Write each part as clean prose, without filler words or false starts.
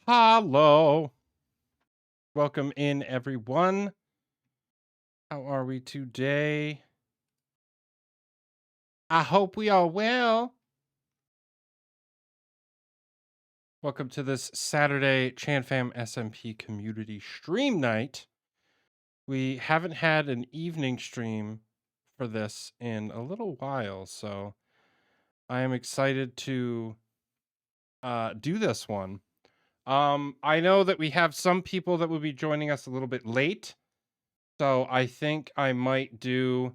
Hello. Welcome in, everyone. How are we today? I hope we are well. Welcome to this Saturday ChanFam SMP Community Stream Night. We haven't had an evening stream for this in a little while, so I am excited to do this one. I know that we have some people that will be joining us a little bit late, so I think I might do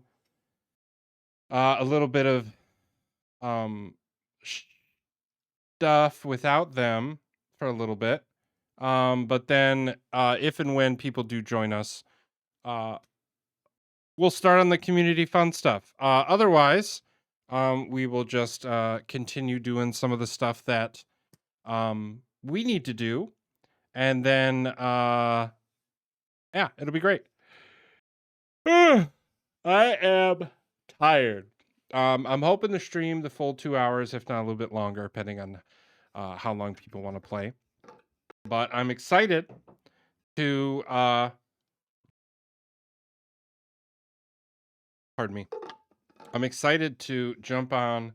a little bit of um stuff without them for a little bit. But then if and when people do join us, uh we'll start on the community fun stuff. Otherwise, we will just continue doing some of the stuff that we need to do, and then yeah, it'll be great. I am tired. I'm hoping to stream the full 2 hours, if not a little bit longer, depending on how long people want to play. But I'm excited to pardon me. I'm excited to jump on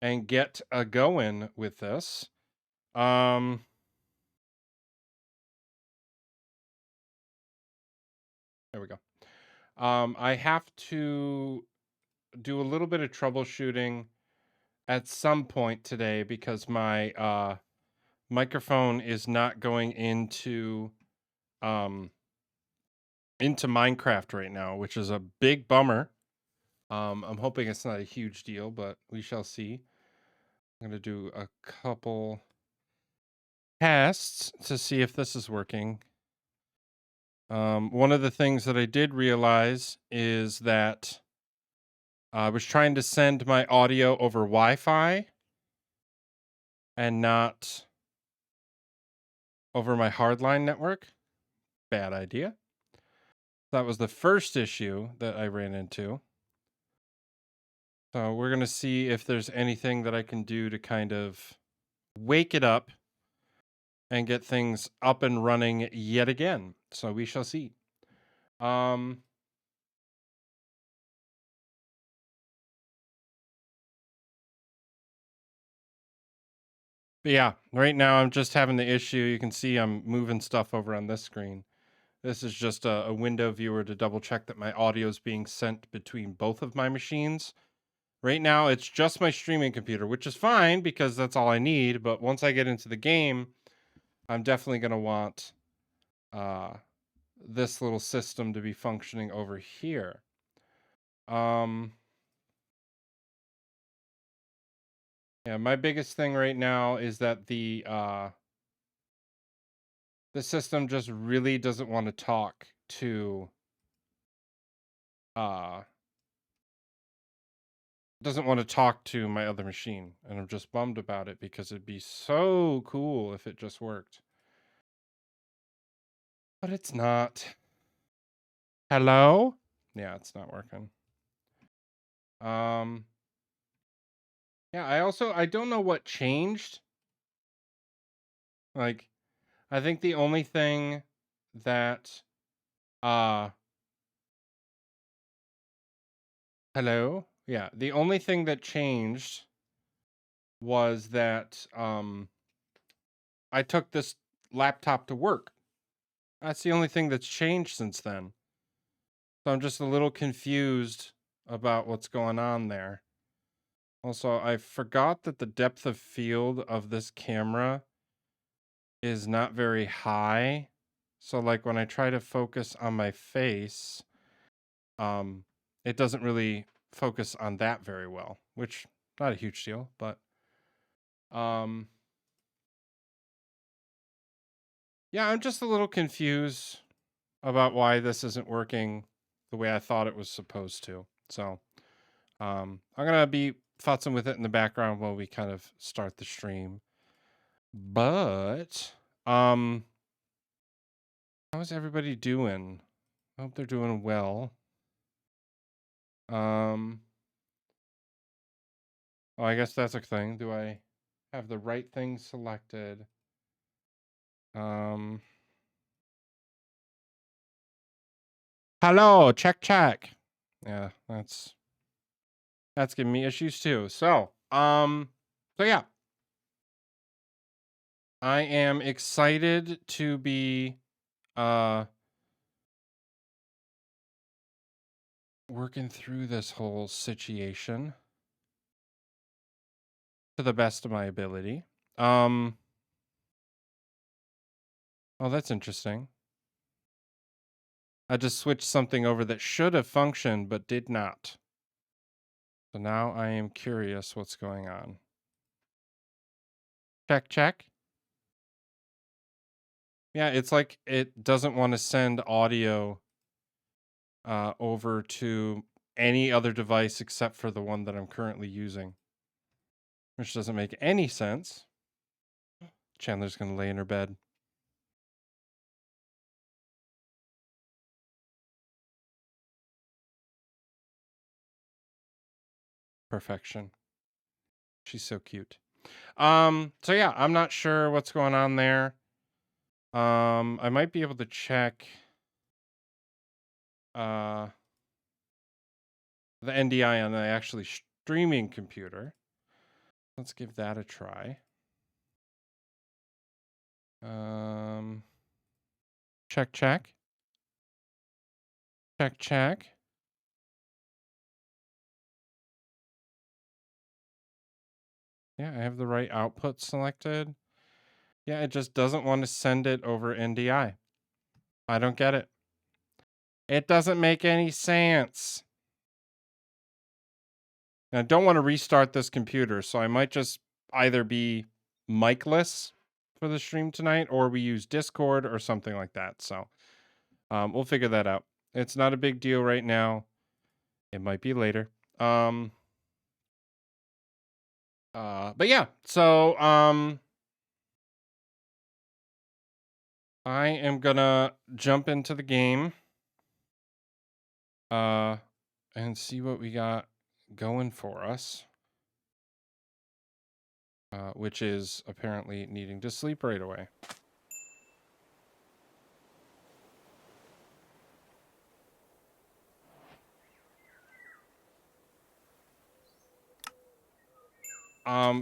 and get a going with this. There we go. I have to do a little bit of troubleshooting at some point today because my microphone is not going into Minecraft right now, which is a big bummer. I'm hoping it's not a huge deal, but we shall see. I'm going to do a couple tests to see if this is working. One of the things that I did realize is that I was trying to send my audio over Wi-Fi and not over my hardline network. Bad idea. That was the first issue that I ran into. So we're going to see if there's anything that I can do to kind of wake it up and get things up and running yet again. So we shall see. But yeah, right now I'm just having the issue. You can see I'm moving stuff over on this screen. This is just a window viewer to double check that my audio is being sent between both of my machines. Right now, it's just my streaming computer, which is fine because that's all I need. But once I get into the game, I'm definitely going to want this little system to be functioning over here. Yeah, my biggest thing right now is that the system just really doesn't want to talk to my other machine, and I'm just bummed about it because it'd be so cool if it just worked. But it's not. Hello? Yeah, it's not working. Yeah, I don't know what changed. Like, I think the only thing that hello? Yeah, the only thing that changed was that I took this laptop to work. That's the only thing that's changed since then. So I'm just a little confused about what's going on there. Also, I forgot that the depth of field of this camera is not very high. So like when I try to focus on my face, it doesn't really focus on that very well, which not a huge deal, but yeah, I'm just a little confused about why this isn't working the way I thought it was supposed to. So I'm gonna be futzing with it in the background while we kind of start the stream. But how is everybody doing? I hope they're doing well. Oh, I guess that's a thing. Do I have the right thing selected? Hello, check. Yeah, that's giving me issues too. So yeah. I am excited to be working through this whole situation to the best of my ability. Oh, that's interesting. I just switched something over that should have functioned but did not. So now I am curious what's going on. Check. Yeah, it's like it doesn't want to send audio over to any other device except for the one that I'm currently using, which doesn't make any sense. Chandler's going to lay in her bed. Perfection. She's so cute. So yeah, I'm not sure what's going on there. I might be able to check the NDI on the actually streaming computer. Let's give that a try. Check. Yeah, I have the right output selected. Yeah, it just doesn't want to send it over NDI. I don't get it. It doesn't make any sense. And I don't want to restart this computer, so I might just either be micless for the stream tonight, or we use Discord or something like that. So we'll figure that out. It's not a big deal right now. It might be later. But yeah, so I am gonna jump into the game and see what we got going for us, which is apparently needing to sleep right away.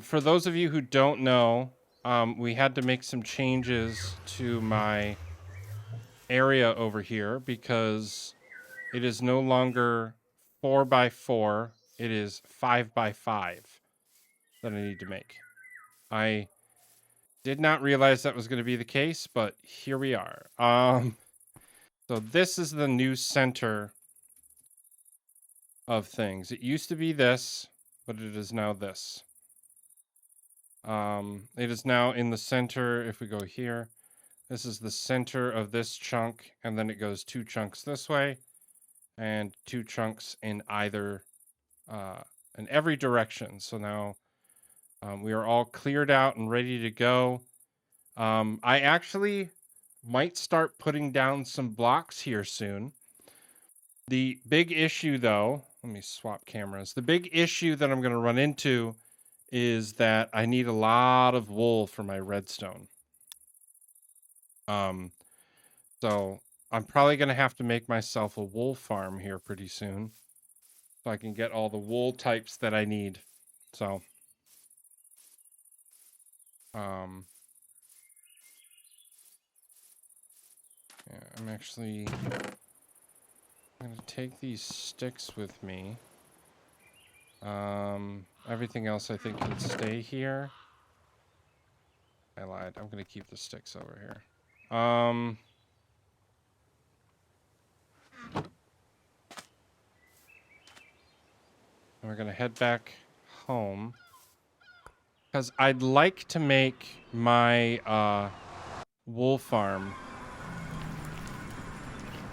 For those of you who don't know, we had to make some changes to my area over here because it is no longer 4x4. It is 5x5 that I need to make. I did not realize that was going to be the case, but here we are. So this is the new center of things. It used to be this, but it is now this. It is now in the center. If we go here, this is the center of this chunk, and then it goes 2 chunks this way and 2 chunks in either in every direction. So now we are all cleared out and ready to go. I actually might start putting down some blocks here soon. The big issue, though, let me swap cameras. The big issue that I'm going to run into is that I need a lot of wool for my redstone. So I'm probably going to have to make myself a wool farm here pretty soon so I can get all the wool types that I need. So, yeah, I'm going to take these sticks with me. Everything else I think can stay here. I lied. I'm going to keep the sticks over here. And we're going to head back home because I'd like to make my wool farm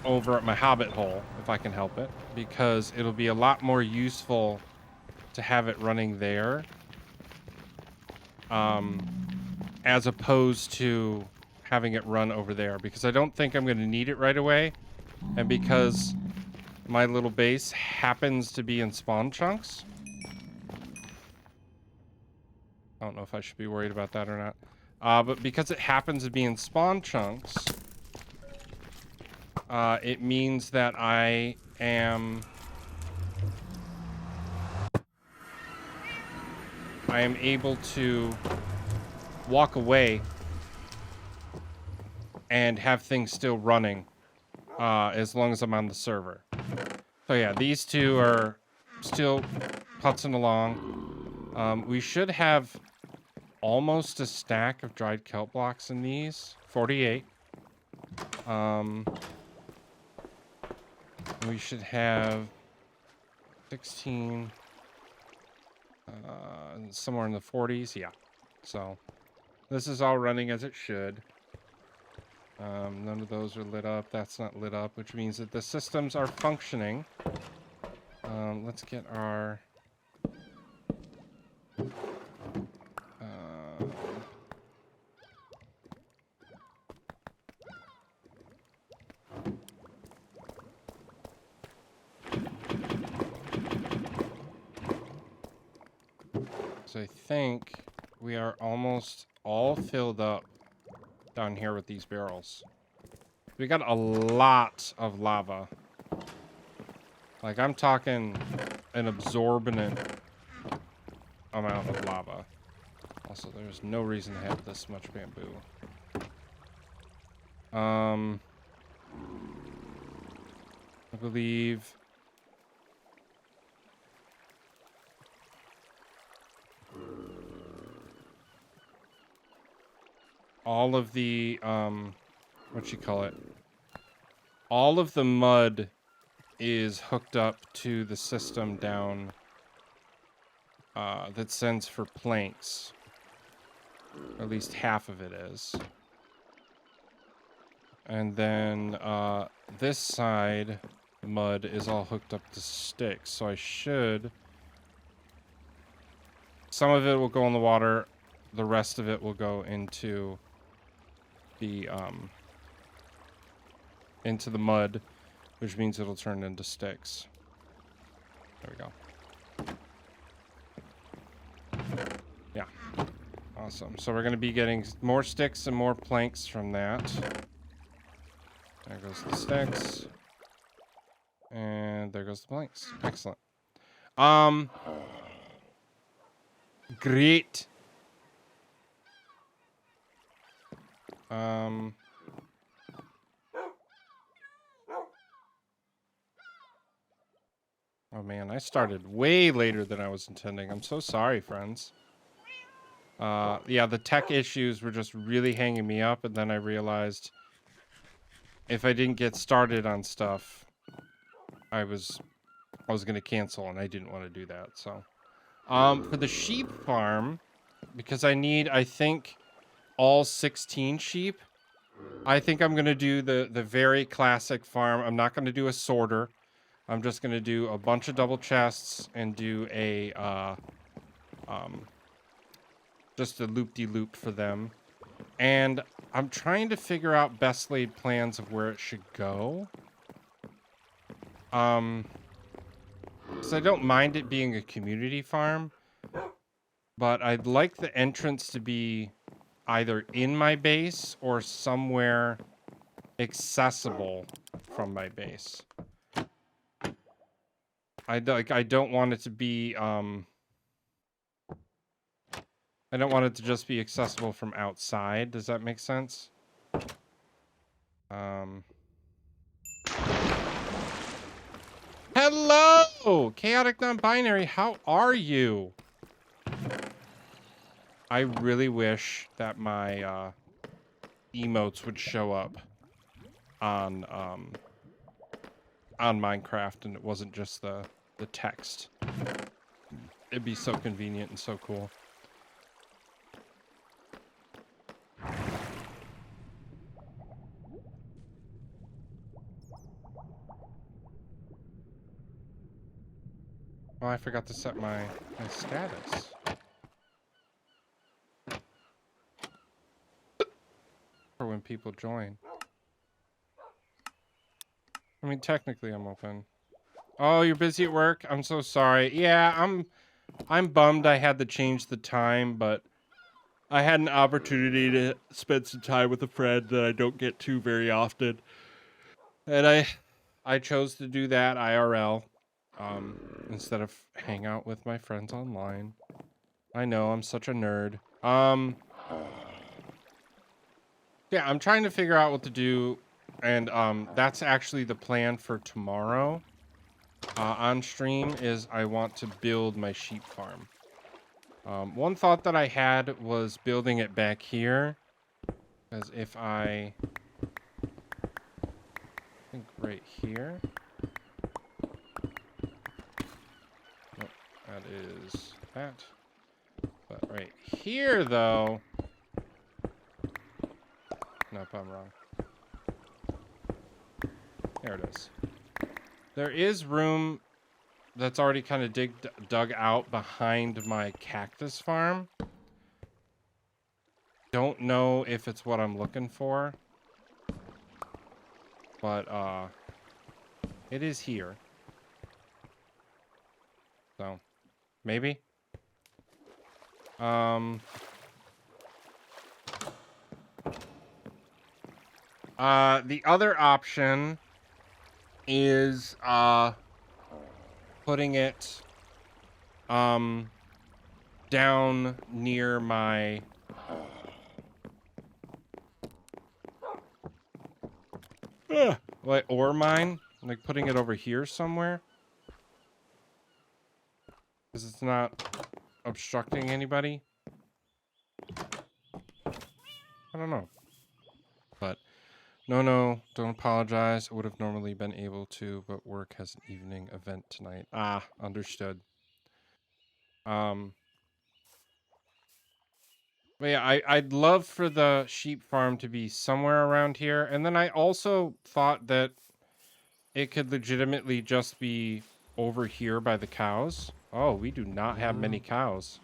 over at my hobbit hole if I can help it, because it'll be a lot more useful to have it running there as opposed to having it run over there, because I don't think I'm going to need it right away, and because my little base happens to be in spawn chunks. I don't know if I should be worried about that or not. But because it happens to be in spawn chunks, it means that I am able to walk away and have things still running as long as I'm on the server. So yeah, these two are still putzing along. We should have almost a stack of dried kelp blocks in these. 48. We should have 16. Somewhere in the 40s. Yeah. So this is all running as it should. None of those are lit up. That's not lit up, which means that the systems are functioning. Let's get our... So I think we are almost all filled up down here with these barrels. We got a lot of lava. Like, I'm talking an absorbent amount of lava. Also, there's no reason to have this much bamboo. I believe... all of the, what you call it? All of the mud is hooked up to the system down, that sends for planks. Or at least half of it is. And then, this side mud is all hooked up to sticks, so I should... Some of it will go in the water, the rest of it will go into the mud, which means it'll turn into sticks. There we go. Yeah. Awesome. So we're going to be getting more sticks and more planks from that. There goes the sticks. And there goes the planks. Excellent. Great. Oh man, I started way later than I was intending. I'm so sorry, friends. Yeah, the tech issues were just really hanging me up, and then I realized if I didn't get started on stuff, I was gonna cancel, and I didn't want to do that. So, for the sheep farm, because I need, I think, all 16 sheep. I think I'm gonna do the very classic farm. I'm not gonna do a sorter. I'm just gonna do a bunch of double chests and do a just a loop-de-loop for them. And I'm trying to figure out best laid plans of where it should go. So I don't mind it being a community farm, but I'd like the entrance to be either in my base or somewhere accessible from my base. I don't want it to be, I don't want it to just be accessible from outside. Does that make sense? Hello! Chaotic non-binary, how are you? I really wish that my, emotes would show up on Minecraft and it wasn't just the text. It'd be so convenient and so cool. Oh, I forgot to set my status. For when people join. I mean, technically I'm open. Oh, you're busy at work? I'm so sorry. Yeah, I'm bummed I had to change the time, but I had an opportunity to spend some time with a friend that I don't get to very often, and I chose to do that IRL instead of hang out with my friends online. I know, I'm such a nerd. Yeah, I'm trying to figure out what to do, and that's actually the plan for tomorrow on stream is I want to build my sheep farm. One thought that I had was building it back here, because if I think right here. Nope, that is that. But right here, though. Nope, I'm wrong. There it is. There is room that's already kind of dug out behind my cactus farm. Don't know if it's what I'm looking for, but it is here. So maybe. The other option is putting it down near my like ore mine, like putting it over here somewhere, because it's not obstructing anybody. I don't know, but no, don't apologize. I would have normally been able to, but work has an evening event tonight. Ah, understood. But yeah, I'd love for the sheep farm to be somewhere around here. And then I also thought that it could legitimately just be over here by the cows. Oh, we do not have many cows.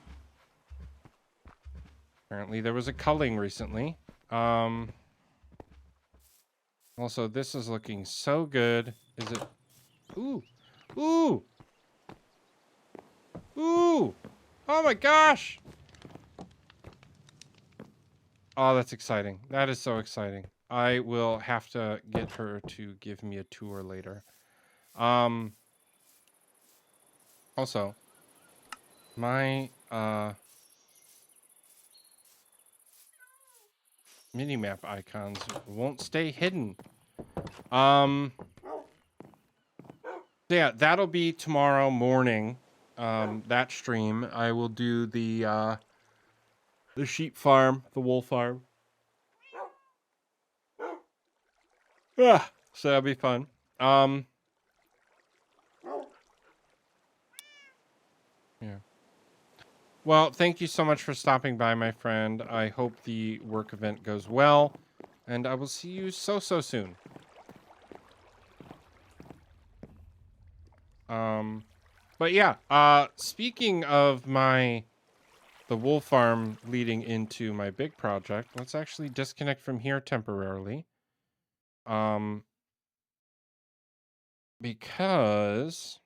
Apparently there was a culling recently. Also, this is looking so good. Is it? Ooh. Ooh. Ooh. Oh my gosh. Oh, that's exciting. That is so exciting. I will have to get her to give me a tour later. Also, my minimap icons won't stay hidden. Yeah, that'll be tomorrow morning. That stream. I will do the sheep farm, the wool farm. Ah, so that'll be fun. Yeah. Well, thank you so much for stopping by, my friend. I hope the work event goes well, and I will see you so soon. But yeah, speaking of the wool farm leading into my big project, let's actually disconnect from here temporarily. Because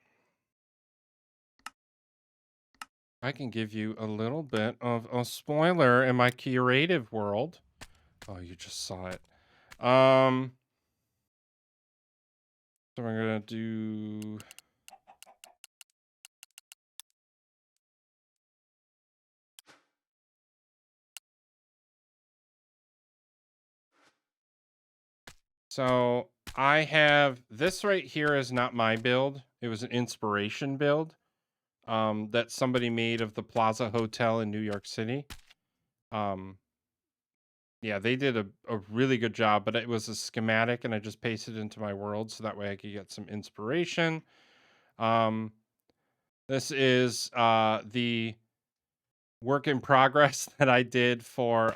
I can give you a little bit of a spoiler in my creative world. Oh, you just saw it. So we're gonna do. So I have this right here is not my build. It was an inspiration build that somebody made of the Plaza Hotel in New York City. Yeah, they did a really good job, but it was a schematic and I just pasted it into my world so that way I could get some inspiration. This is the work in progress that I did for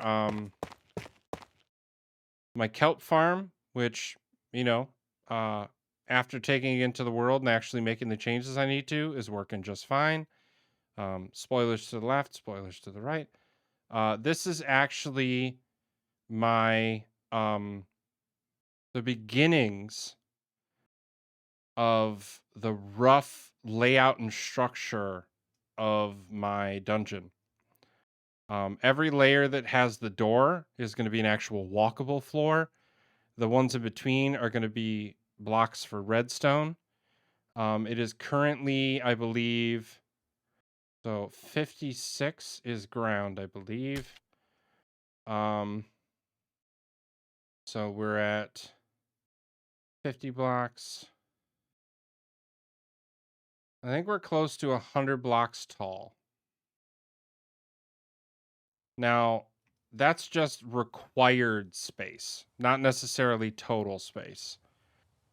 my kelp farm, which, you know, after taking it into the world and actually making the changes I need to, is working just fine. Spoilers to the left, spoilers to the right. This is actually my the beginnings of the rough layout and structure of my dungeon. Every layer that has the door is going to be an actual walkable floor. The ones in between are going to be blocks for redstone. It is currently, I believe, so 56 is ground, I believe. So we're at 50 blocks. I think we're close to 100 blocks tall. Now, that's just required space, not necessarily total space.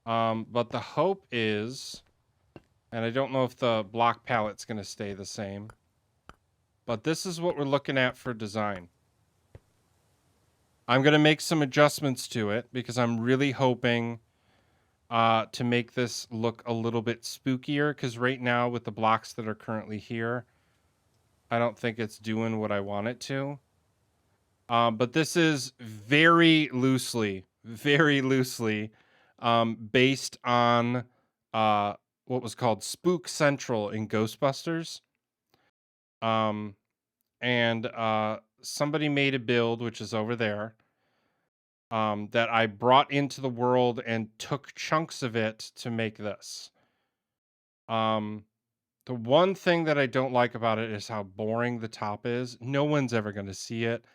But the hope is, and I don't know if the block palette's going to stay the same, but this is what we're looking at for design. I'm going to make some adjustments to it because I'm really hoping to make this look a little bit spookier, because right now with the blocks that are currently here, I don't think it's doing what I want it to. But this is very loosely based on what was called Spook Central in Ghostbusters. And somebody made a build, which is over there, that I brought into the world and took chunks of it to make this. The one thing that I don't like about it is how boring the top is. No one's ever going to see it,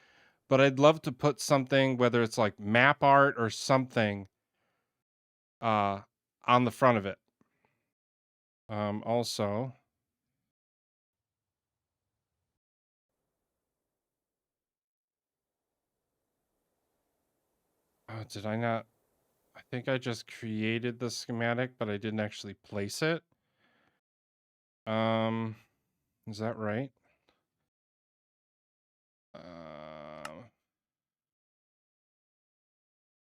but I'd love to put something, whether it's like map art or something, on the front of it. Also, did I not? I think I just created the schematic, but I didn't actually place it. Is that right?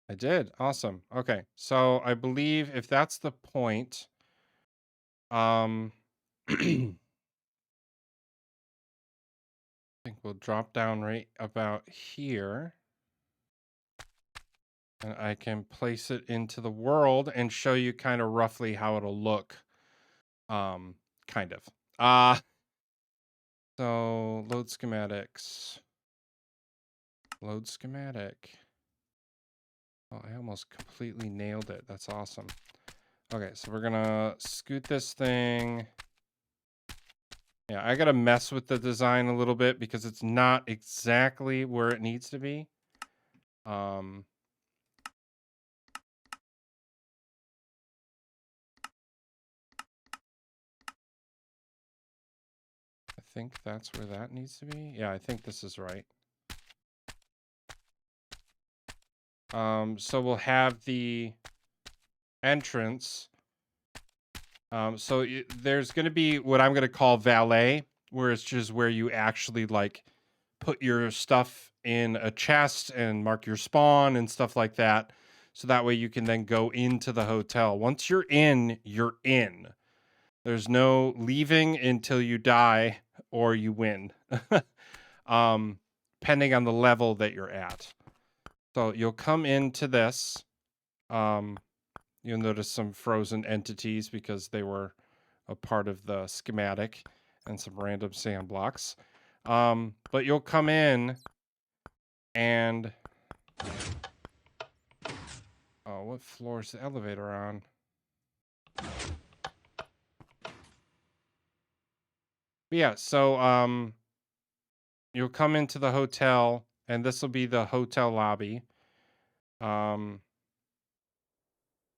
I did. Awesome. Okay. So I believe if that's the point, I think we'll drop down right about here. And I can place it into the world and show you kind of roughly how it'll look. Kind of. So load schematics. Load schematic. Oh, I almost completely nailed it. That's awesome. Okay, so we're gonna scoot this thing. Yeah, I gotta mess with the design a little bit because it's not exactly where it needs to be. I think that's where that needs to be. Yeah, I think this is right. So we'll have the entrance. So there's going to be what I'm going to call valet, where it's just where you actually like put your stuff in a chest and mark your spawn and stuff like that. So that way you can then go into the hotel. Once you're in, you're in. There's no leaving until you die or you win, depending on the level that you're at. So you'll come into this. You'll notice some frozen entities because they were a part of the schematic, and some random sand blocks. But you'll come in and... Oh, what floor is the elevator on? But yeah, so you'll come into the hotel, and this will be the hotel lobby. And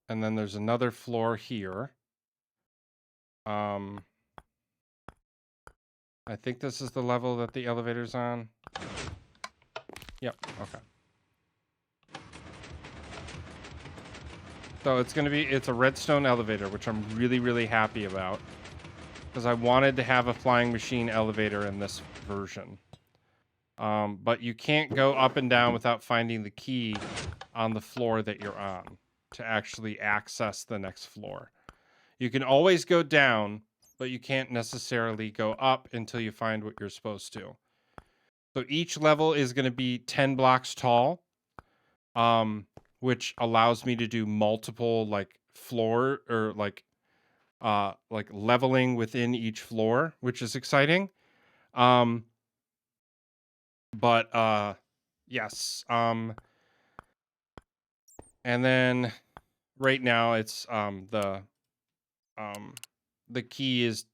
then there's another floor here. I think this is the level that the elevator's on. Yep, okay. So it's a redstone elevator, which I'm really, really happy about, because I wanted to have a flying machine elevator in this version. But you can't go up and down without finding the key on the floor that you're on to actually access the next floor. You can always go down, but you can't necessarily go up until you find what you're supposed to. So each level is going to be 10 blocks tall, which allows me to do multiple like floor or like leveling within each floor, which is exciting. But yes. And then right now it's the key is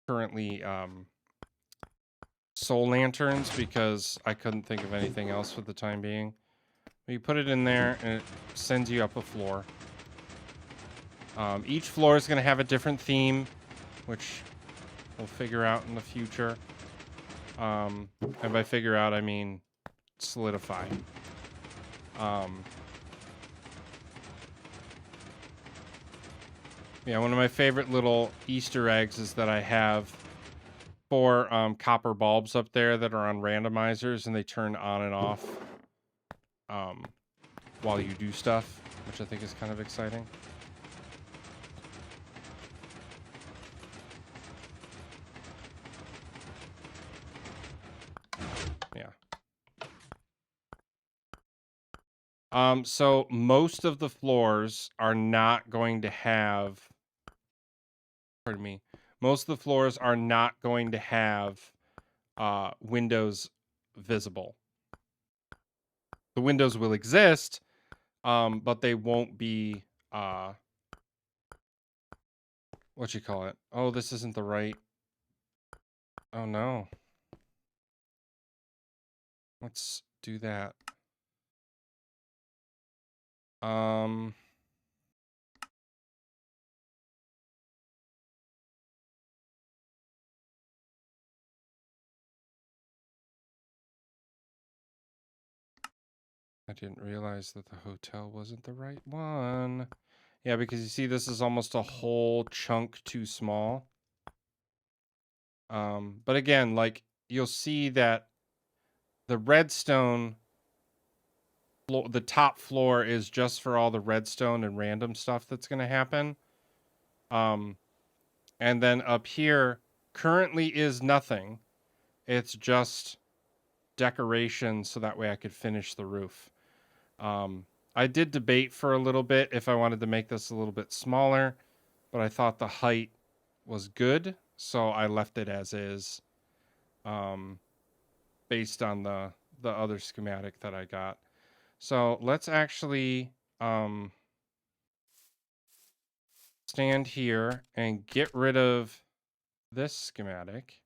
currently soul lanterns because I couldn't think of anything else for the time being. You put it in there and it sends you up a floor. Each floor is going to have a different theme, which we'll figure out in the future. And by figure out, I mean solidify. Yeah, one of my favorite little Easter eggs is that I have 4 copper bulbs up there that are on randomizers, and they turn on and off while you do stuff, which I think is kind of exciting. Yeah. So most of the floors are not going to have, pardon me, most of the floors are not going to have windows visible. The windows will exist, but they won't be, what you call it? Oh, this isn't the right. Oh no. Let's do that. I didn't realize that the hotel wasn't the right one. Yeah, because you see, this is almost a whole chunk too small. But again, like, you'll see that the redstone, the top floor is just for all the redstone and random stuff that's going to happen. And then up here currently is nothing. It's just decoration so that way I could finish the roof. I did debate for a little bit if I wanted to make this a little bit smaller, but I thought the height was good, so I left it as is, based on the other schematic that I got. So let's actually stand here and get rid of this schematic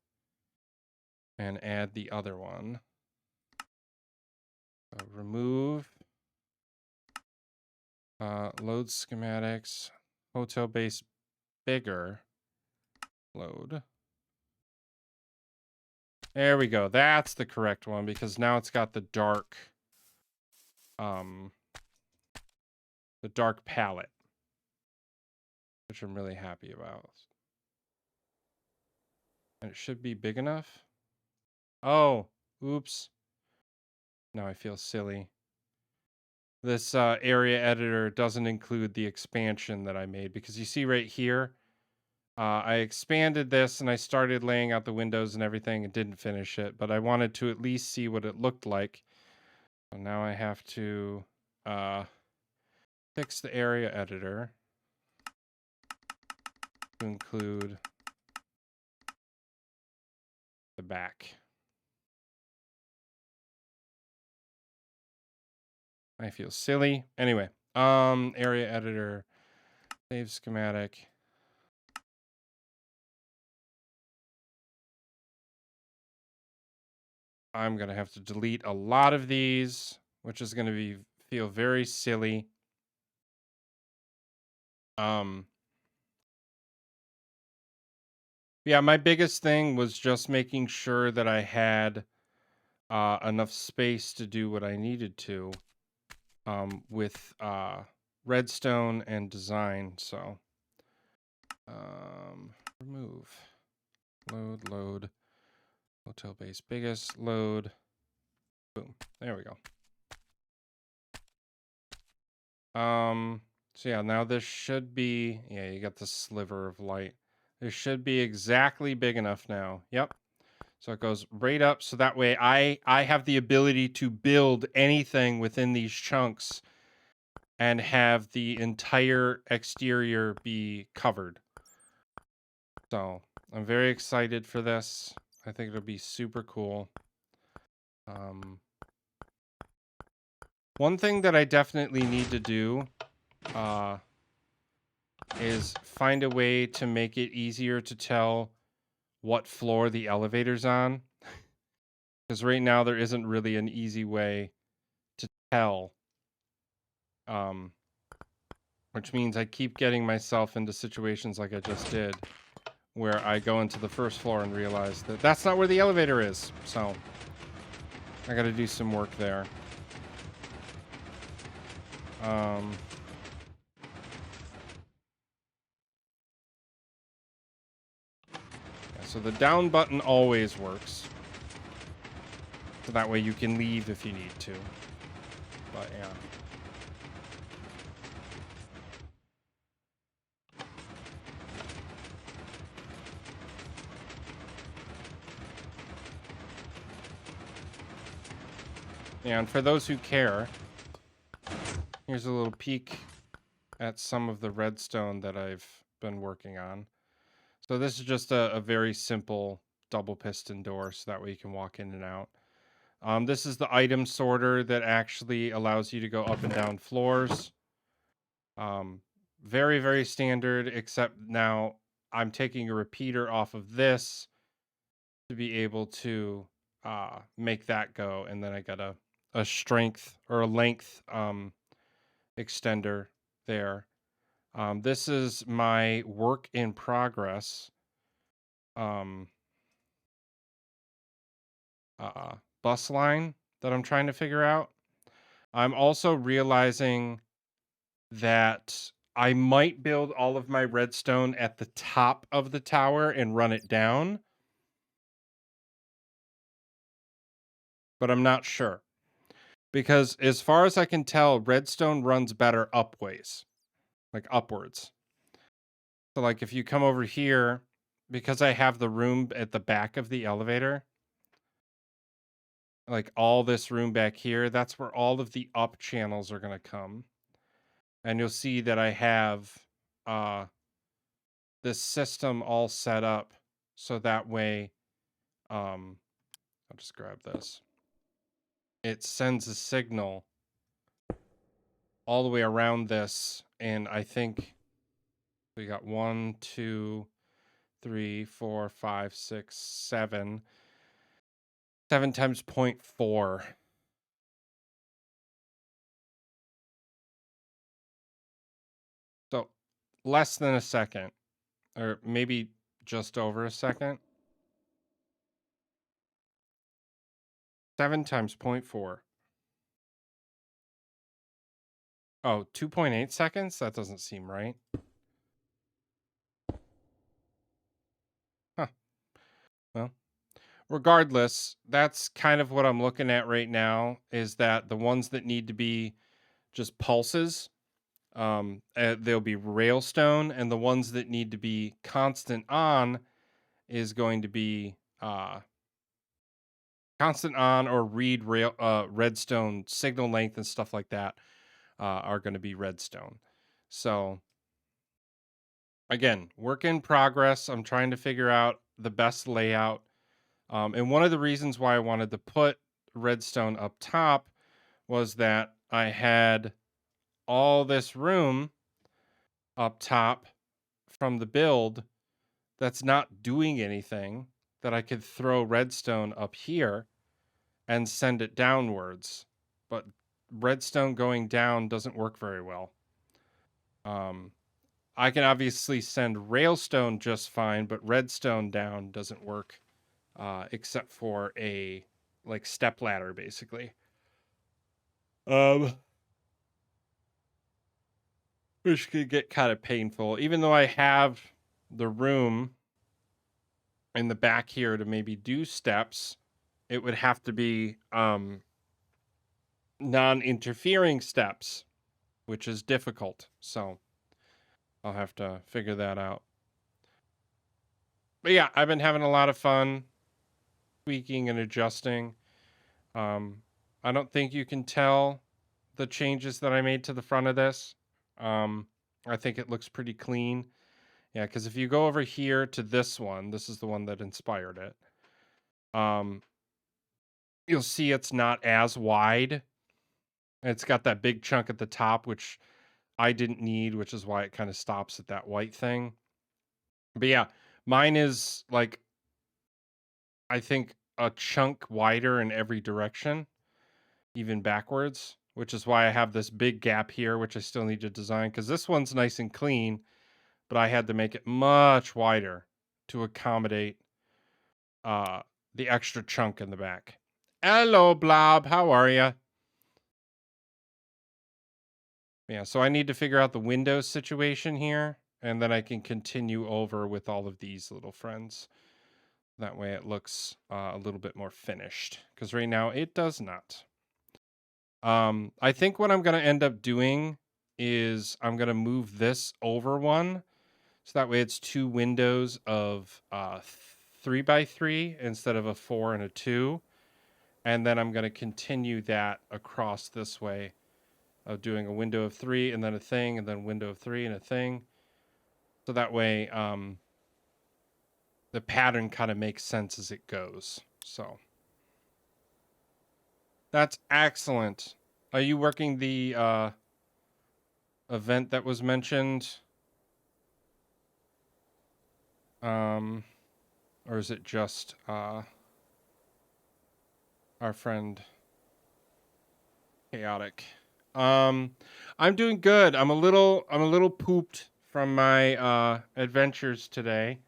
and add the other one. So remove, load schematics, hotel base bigger, load. There we go. That's the correct one because now it's got the dark palette, which I'm really happy about. And it should be big enough. Oh, oops. Now I feel silly. This area editor doesn't include the expansion that I made because you see right here, I expanded this and I started laying out the windows and everything and didn't finish it, but I wanted to at least see what it looked like. So now I have to fix the area editor to include the back. I feel silly. Anyway, area editor, save schematic. I'm going to have to delete a lot of these, which is going to feel very silly. Yeah, my biggest thing was just making sure that I had enough space to do what I needed to with redstone and design. So remove, load, hotel base biggest, load, boom. There we go. So yeah, now this should be, yeah, you got the sliver of light. This should be exactly big enough now. Yep. So it goes right up. So that way I have the ability to build anything within these chunks and have the entire exterior be covered. So I'm very excited for this. I think it'll be super cool. One thing that I definitely need to do is find a way to make it easier to tell what floor the elevator's on. Because right now there isn't really an easy way to tell. Which means I keep getting myself into situations like I just did, where I go into the first floor and realize that that's not where the elevator is. So I got to do some work there. Yeah, so the down button always works. So that way you can leave if you need to. But yeah. And for those who care, here's a little peek at some of the redstone that I've been working on. So this is just a very simple double piston door, so that way you can walk in and out. This is the item sorter that actually allows you to go up and down floors. Very, very standard, except now I'm taking a repeater off of this to be able to make that go, and then I got a strength or a length extender there. This is my work in progress bus line that I'm trying to figure out. I'm also realizing that I might build all of my redstone at the top of the tower and run it down, but I'm not sure. Because as far as I can tell, redstone runs better upways, like upwards. So like if you come over here, because I have the room at the back of the elevator, like all this room back here, that's where all of the up channels are going to come. And you'll see that I have this system all set up so that way I'll just grab this. It sends a signal all the way around this, and I think we got 1, 2, 3, 4, 5, 6, 7. 7 times 0.4. So less than a second, or maybe just over a second. 7 times 0.4. Oh, 2.8 seconds? That doesn't seem right. Huh. Well, regardless, that's kind of what I'm looking at right now, is that the ones that need to be just pulses, they'll be railstone, and the ones that need to be constant on is going to be constant on or read redstone signal length and stuff like that are going to be redstone. So again, work in progress. I'm trying to figure out the best layout. And one of the reasons why I wanted to put redstone up top was that I had all this room up top from the build that's not doing anything, that I could throw redstone up here and send it downwards. But redstone going down doesn't work very well. I can obviously send railstone just fine, but redstone down doesn't work, except for a like step ladder, basically. Which could get kind of painful, even though I have the room in the back here to maybe do steps. It would have to be non-interfering steps, which is difficult. So I'll have to figure that out. But yeah, I've been having a lot of fun tweaking and adjusting. I don't think you can tell the changes that I made to the front of this. I think it looks pretty clean. Yeah, because if you go over here to this one, this is the one that inspired it. you'll see it's not as wide. It's got that big chunk at the top, which I didn't need, which is why it kind of stops at that white thing. But yeah, mine is like, I think a chunk wider in every direction, even backwards, which is why I have this big gap here, which I still need to design, because this one's nice and clean, but I had to make it much wider to accommodate the extra chunk in the back. Hello, Blob. How are you? Yeah, so I need to figure out the Windows situation here, and then I can continue over with all of these little friends. That way it looks a little bit more finished, because right now it does not. I think what I'm going to end up doing is I'm going to move this over one, so that way it's two windows of 3x3 instead of a 4 and a 2. And then I'm going to continue that across this way of doing a window of 3 and then a thing, and then window of 3 and a thing. So that way the pattern kind of makes sense as it goes. So that's excellent. Are you working the event that was mentioned? Or is it just our friend Chaotic? I'm doing good. I'm a little pooped from my adventures today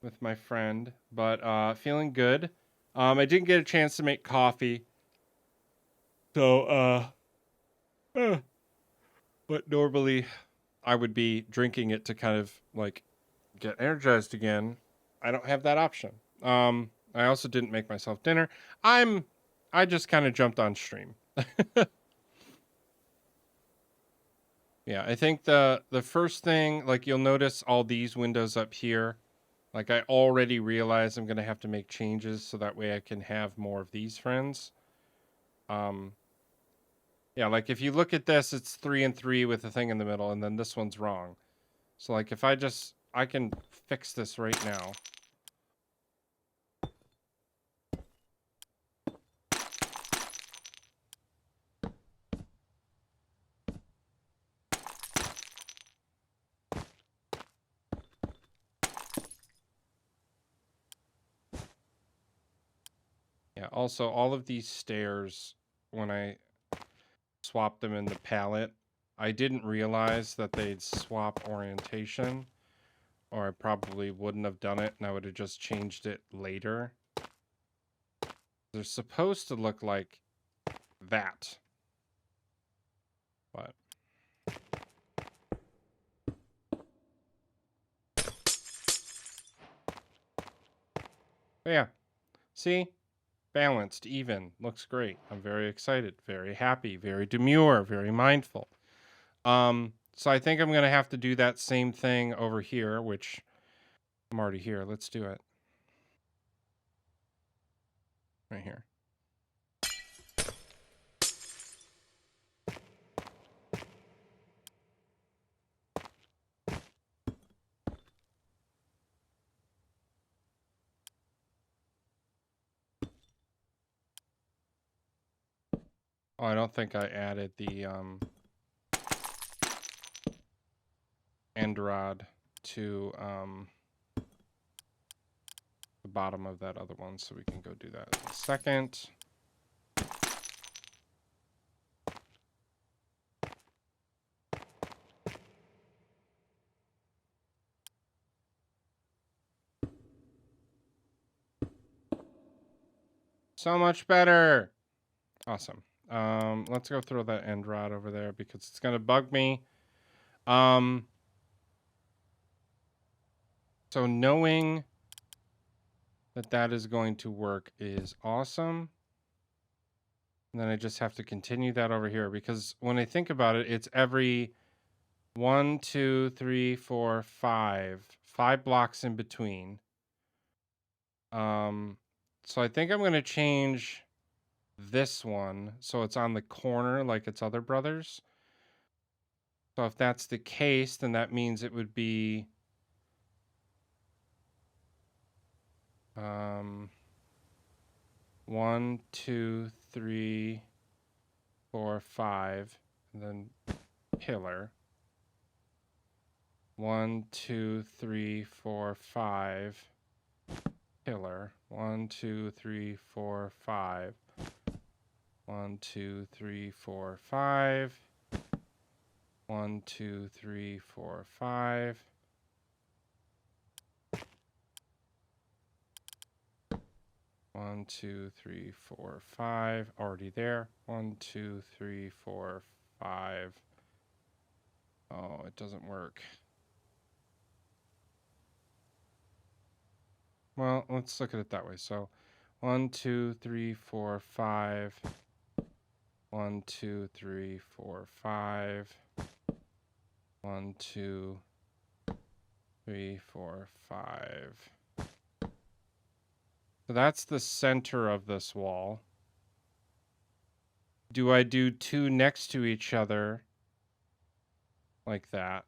with my friend, but feeling good. I didn't get a chance to make coffee. So but normally I would be drinking it to kind of like get energized again. I don't have that option. I also didn't make myself dinner. I just kind of jumped on stream. Yeah, I think the first thing, like, you'll notice all these windows up here. Like, I already realized I'm going to have to make changes so that way I can have more of these friends. Yeah, like if you look at this, it's 3 and 3 with a thing in the middle, and then this one's wrong. So like if I can fix this right now. Yeah, also all of these stairs, when I swapped them in the palette, I didn't realize that they'd swap orientation, or I probably wouldn't have done it and I would have just changed it later. They're supposed to look like that. But yeah, see? Balanced, even, looks great. I'm very excited, very happy, very demure, very mindful. So I think I'm gonna have to do that same thing over here, which I'm already here. Let's do it. Right here. Oh, I don't think I added the end rod to the bottom of that other one, so we can go do that in a second. So much better. Awesome. Let's go throw that end rod over there because it's gonna bug me. So knowing that that is going to work is awesome. And then I just have to continue that over here because when I think about it, it's every 1, 2, 3, 4, 5 blocks in between. So I think I'm going to change this one so it's on the corner like its other brothers. So if that's the case, then that means it would be 1, 1, 2, 3, 4, 5, and then pillar. 1, 2, 3, 4, 5, pillar. 1, 2, 3, 4, 5. 1, 2, 3, 4, 5. 1, 2, 3, 4, 5. 1, 2, 3, 4, 5. Already there. 1, 2, 3, 4, 5. Oh, it doesn't work. Well, let's look at it that way. So 1, 2, 3, 4, 5. 1, 2, 3, 4, 5. 1, 2, 3, 4, 5. So that's the center of this wall. Do I do 2 next to each other like that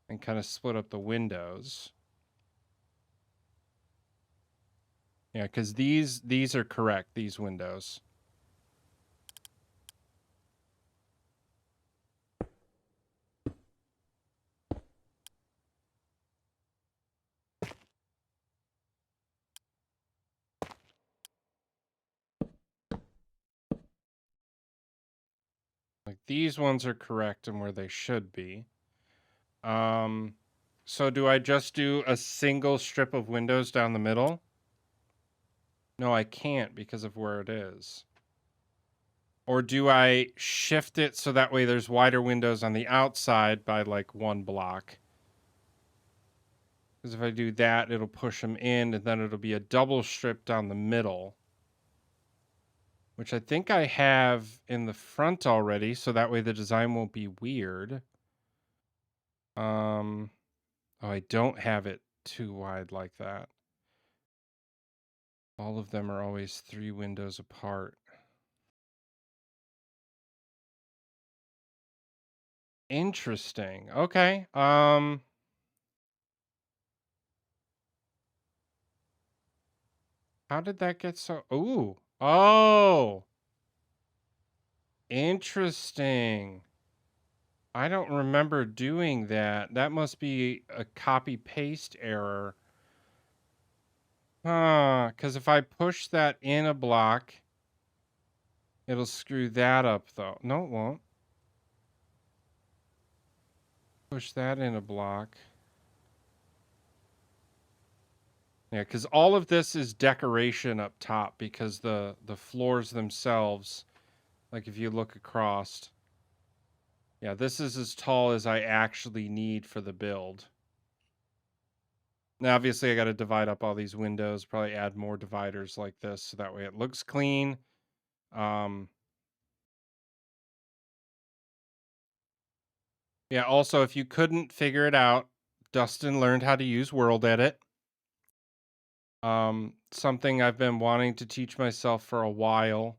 and kind of split up the windows? Yeah, because these are correct, these windows. Like these ones are correct and where they should be. So do I just do a single strip of windows down the middle? No, I can't because of where it is. Or do I shift it so that way there's wider windows on the outside by like 1 block? Because if I do that, it'll push them in and then it'll be a double strip down the middle. Which I think I have in the front already, so that way the design won't be weird. Oh, I don't have it too wide like that. All of them are always 3 windows apart. Interesting. Okay. How did that get so... Ooh. Oh. Interesting. I don't remember doing that. That must be a copy-paste error. Because if I push that in a block, it'll screw that up, though. No, it won't. Push that in a block. Yeah, because all of this is decoration up top because the floors themselves, like if you look across, yeah, this is as tall as I actually need for the build. Now, obviously, I got to divide up all these windows, probably add more dividers like this so that way it looks clean. Yeah, also, if you couldn't figure it out, Dustin learned how to use World Edit. Something I've been wanting to teach myself for a while.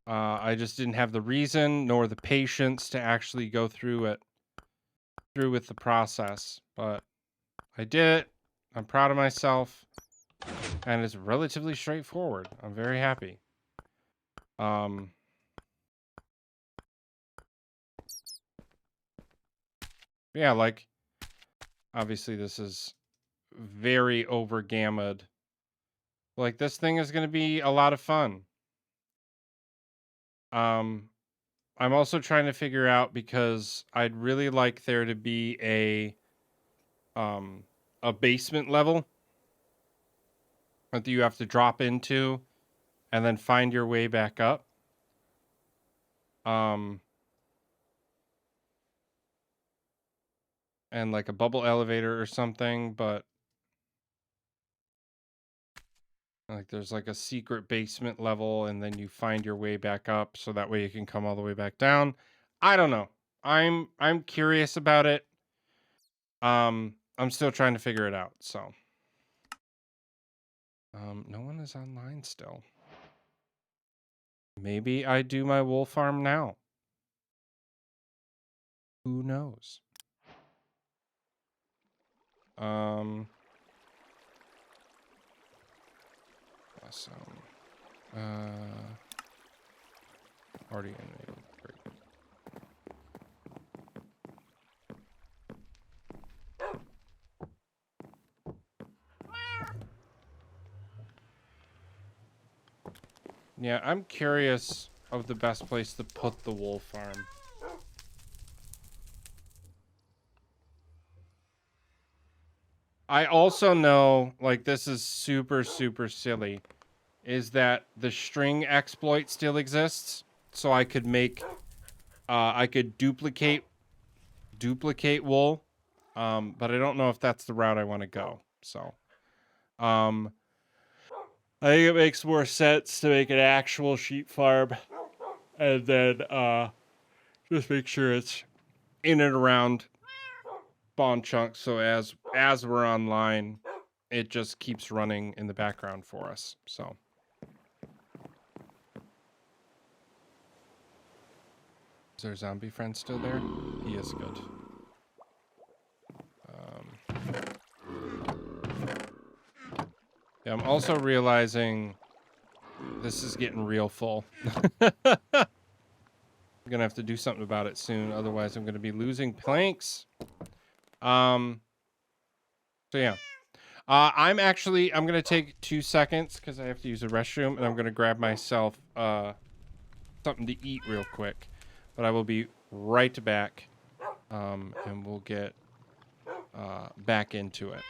I just didn't have the reason nor the patience to actually go through with the process, but I did it. I'm proud of myself, and it's relatively straightforward. I'm very happy. Yeah, like obviously this is very over gammaed. Like this thing is going to be a lot of fun. I'm also trying to figure out because I'd really like there to be a basement level that you have to drop into and then find your way back up. And like a bubble elevator or something, but like there's like a secret basement level and then you find your way back up so that way you can come all the way back down. I don't know. I'm curious about it. I'm still trying to figure it out, so no one is online still. Maybe I do my wool farm now. Who knows? Awesome. Already enabled. Great. Yeah, I'm curious of the best place to put the wool farm. I also know, like, this is super, super silly, is that the string exploit still exists. So I could make, I could duplicate wool. But I don't know if that's the route I want to go. So, I think it makes more sense to make an actual sheep farm and then, just make sure it's in and around spawn chunks. So as we're online, it just keeps running in the background for us. So. Is our zombie friend still there? He is good. Yeah, I'm also realizing this is getting real full. I'm gonna have to do something about it soon, otherwise I'm gonna be losing planks. So yeah. I'm gonna take 2 seconds because I have to use the restroom, and I'm gonna grab myself something to eat real quick. But I will be right back. And we'll get back into it.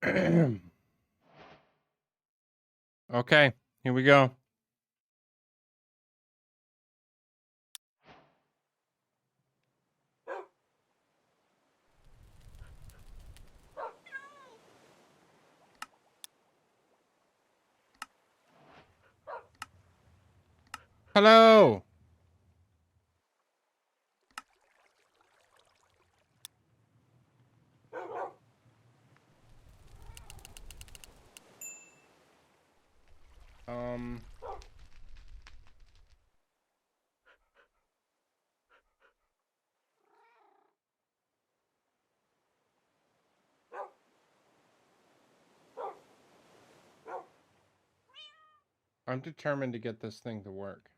Okay, here we go. Hello. I'm determined to get this thing to work.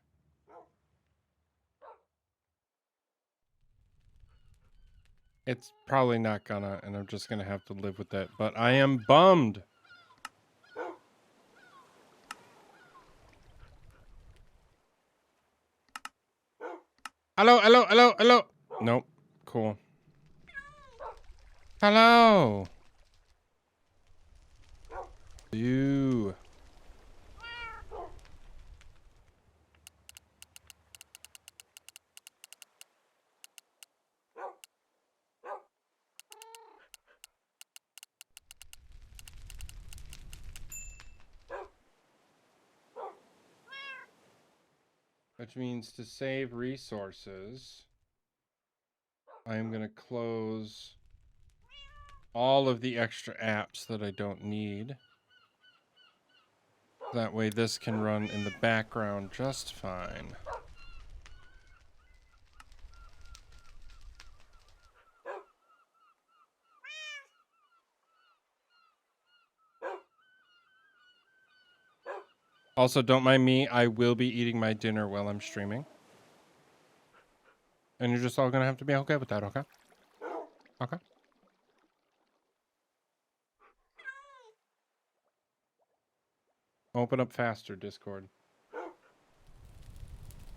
It's probably not gonna, and I'm just gonna have to live with that. But I am bummed. Hello, hello, hello, hello. Nope. Cool. Hello. You. Which means to save resources, I am going to close all of the extra apps that I don't need. That way this can run in the background just fine. Also, don't mind me. I will be eating my dinner while I'm streaming. And you're just all going to have to be okay with that, okay? Okay. Open up faster, Discord.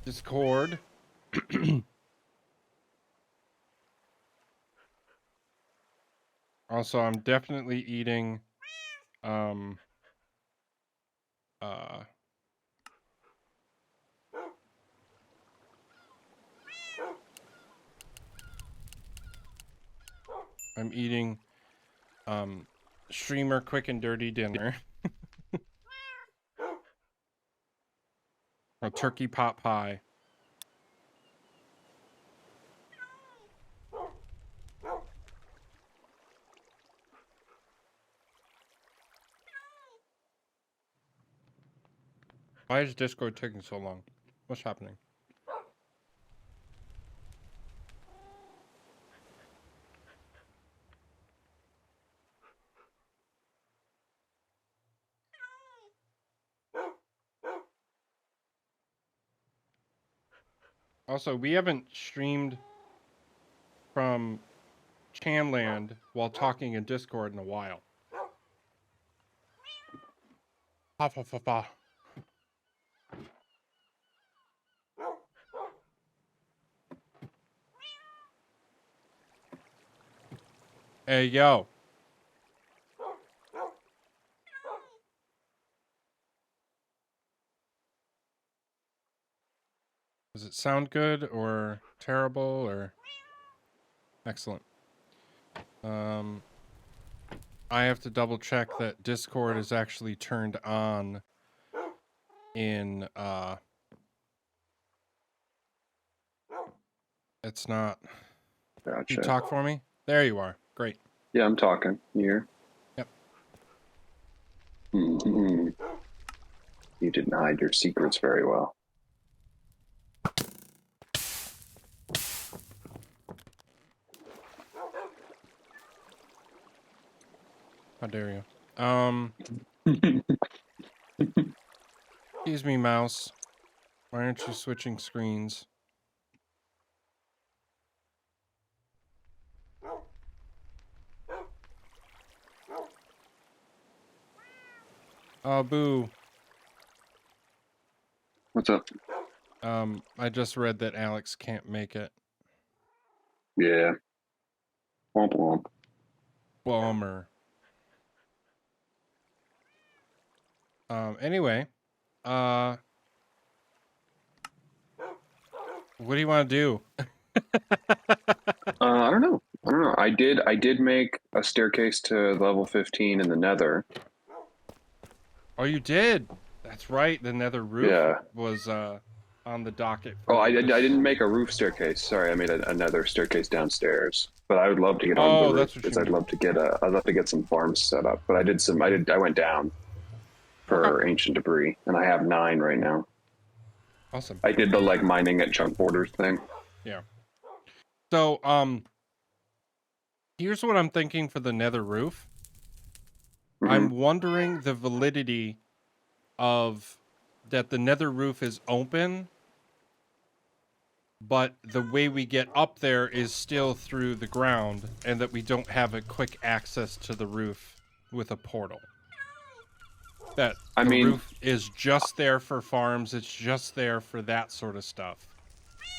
Discord. Also, I'm definitely eating I'm eating streamer quick and dirty dinner. A turkey pot pie. Why is Discord taking so long? What's happening? Also, we haven't streamed from Chanland while talking in Discord in a while. Ha fa fa fa. Hey, yo. Does it sound good or terrible or excellent? I have to double check that Discord is actually turned on in it's not. Gotcha. You talk for me? There you are. Great. Yeah, I'm talking. You hear? Yep. Mm-hmm. You didn't hide your secrets very well. How dare you? Excuse me, mouse. Why aren't you switching screens? Oh, boo. What's up? I just read that Alex can't make it. Yeah. Womp womp. Bummer. Anyway, what do you want to do? I don't know. I don't know. I did make a staircase to level 15 in the Nether. Oh, you did. That's right. The nether roof Yeah. was on the docket Oh, for I this. didn't make a roof staircase. Sorry, I made another staircase downstairs. But I would love to get onto the Oh, roof that's what you because I'd mean. love to get some farms set up. But I went down Okay. for ancient debris, and I have 9 right now. Awesome. I did the like mining at chunk borders thing. Yeah. So, here's what I'm thinking for the nether roof. I'm Mm-hmm. wondering the validity of that the nether roof is open, but the way we get up there is still through the ground, and that we don't have a quick access to the roof with a portal. That I the mean, roof is just there for farms, it's just there for that sort of stuff.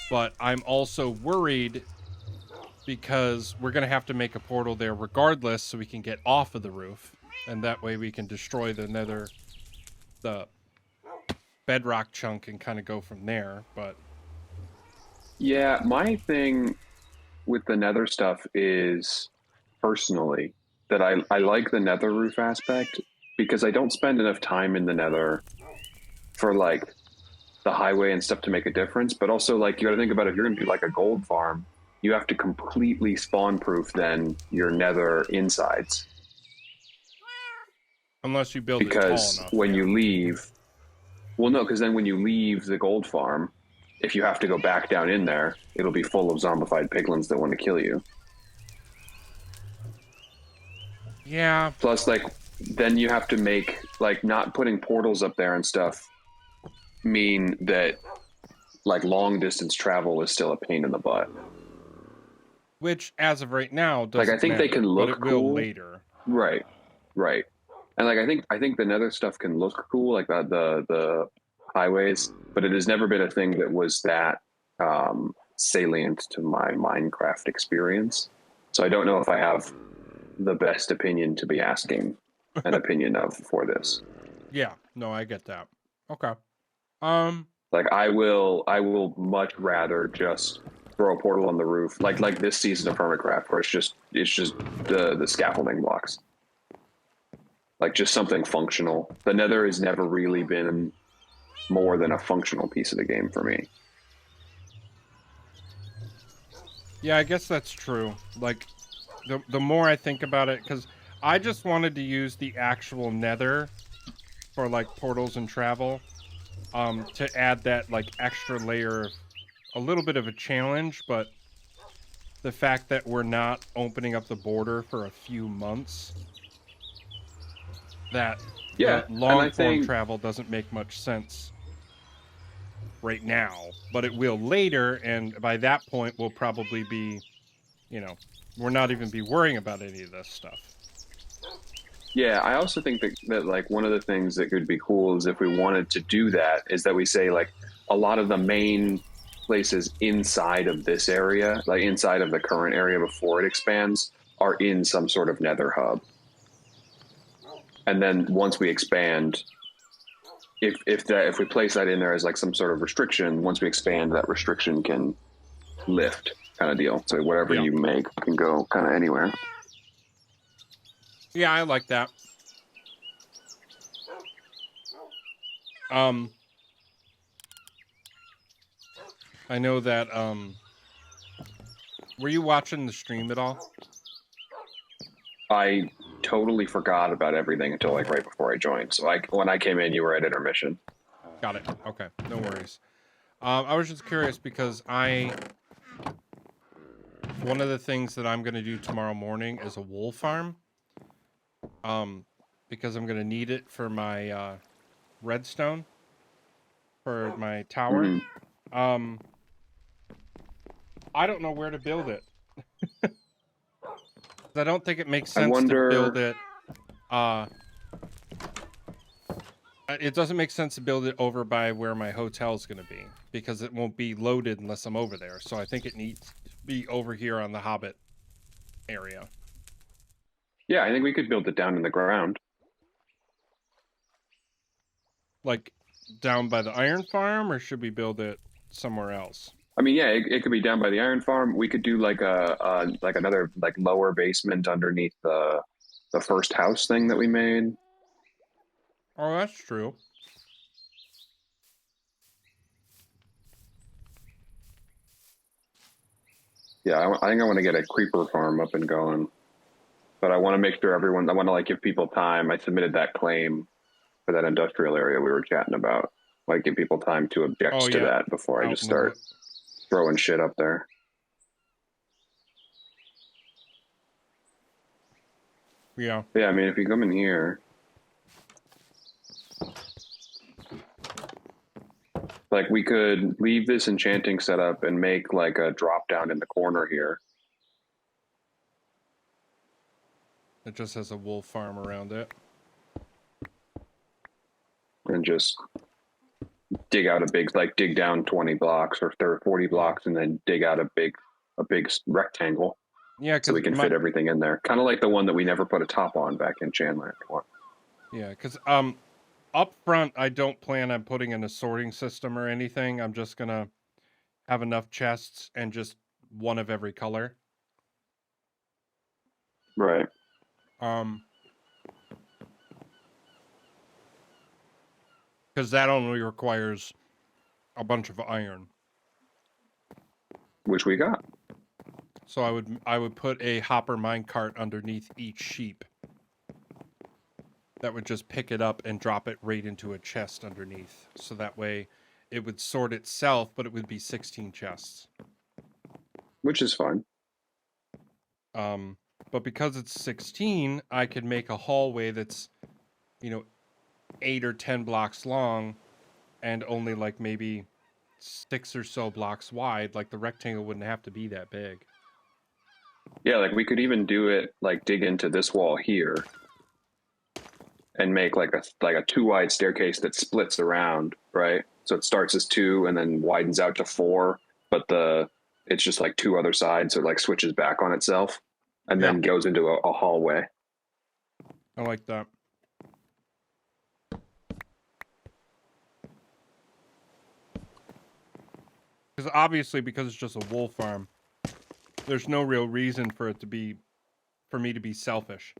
But I'm also worried because we're going to have to make a portal there regardless so we can get off of the roof, and that way we can destroy the bedrock chunk and kind of go from there. But yeah, my thing with the Nether stuff is personally that I like the Nether roof aspect because I don't spend enough time in the Nether for like the highway and stuff to make a difference. But also, like, you got to think about if you're going to do like a gold farm, you have to completely spawn proof then your Nether insides unless you build it tall because enough, when yeah. you leave, well, no, because then when you leave the gold farm, if you have to go back down in there, it'll be full of zombified piglins that want to kill you. Yeah. Plus, like, then you have to make like not putting portals up there and stuff mean that like long distance travel is still a pain in the butt. Which, as of right now, Like, I doesn't think they matter, can but look it will cool, later. right? Right. And like I think the Nether stuff can look cool, like the highways, but it has never been a thing that was that salient to my Minecraft experience. So I don't know if I have the best opinion to be asking an opinion of for this. Yeah, no, I get that. Okay. Um, Like I will much rather just throw a portal on the roof, like this season of Hermitcraft, where it's just the scaffolding blocks, like just something functional. The Nether has never really been more than a functional piece of the game for me. yeah, I guess that's true. Like, the more I think about it, because I just wanted to use the actual nether for like portals and travel, to add that like extra layer of a little bit of a challenge, but the fact that we're not opening up the border for a few months, that Yeah, the and long I form think travel doesn't make much sense right now, but it will later, and by that point we'll probably be, you know, we're not even be worrying about any of this stuff. yeah, I also think that like one of the things that could be cool is if we wanted to do that is that we say like a lot of the main places inside of this area, like inside of the current area before it expands, are in some sort of Nether hub. And then once we expand, if we place that in there as like some sort of restriction, once we expand, that restriction can lift, kind of deal. So whatever Yeah. you make can go kind of anywhere. Yeah, I like that. I know that, were you watching the stream at all? I totally forgot about everything until like right before I joined. So when I came in, you were at intermission. Got it. Okay, no worries. I was just curious because one of the things that I'm going to do tomorrow morning is a wool farm. Because I'm going to need it for my redstone for my tower. Mm-hmm. I don't know where to build it. I don't think it makes I sense to build wonder. it. It doesn't make sense to build it over by where my hotel is going to be because it won't be loaded unless I'm over there. So I think it needs to be over here on the Hobbit area. Yeah, I think we could build it down in the ground. Like down by the iron farm, or should we build it somewhere else? I mean, yeah, it could be down by the iron farm. We could do like like another like lower basement underneath the first house thing that we made. Oh, that's true. Yeah, I think I want to get a creeper farm up and going, but I want to make sure everyone. I want to like give people time. I submitted that claim for that industrial area we were chatting about. Like give people time to object Oh to yeah, that before I out just in the start throwing shit up there. yeah. Yeah, I mean, if you come in here, like we could leave this enchanting setup and make like a drop down in the corner here. It just has a wool farm around it. And just dig out a big, like dig down 20 blocks or 40 blocks and then dig out a big rectangle. Yeah, so we can fit everything in there. Kind of like the one that we never put a top on back in Chandler. Yeah, because up front, I don't plan on putting in a sorting system or anything. I'm just gonna have enough chests and just one of every color. Right. Because that only requires a bunch of iron. Which we got. So I would put a hopper minecart underneath each sheep. That would just pick it up and drop it right into a chest underneath. So that way it would sort itself, but it would be 16 chests. Which is fine. But because it's 16, I could make a hallway that's, 8 or 10 blocks long and only like maybe 6 or so blocks wide. Like the rectangle wouldn't have to be that big. Yeah, like we could even do it like dig into this wall here and make like a 2 wide staircase that splits around, right? So it starts as 2 and then widens out to 4, but it's just like 2 other sides, so it like switches back on itself and then goes into a hallway. I like that. Because obviously, because it's just a wool farm, there's no real reason for me to be selfish.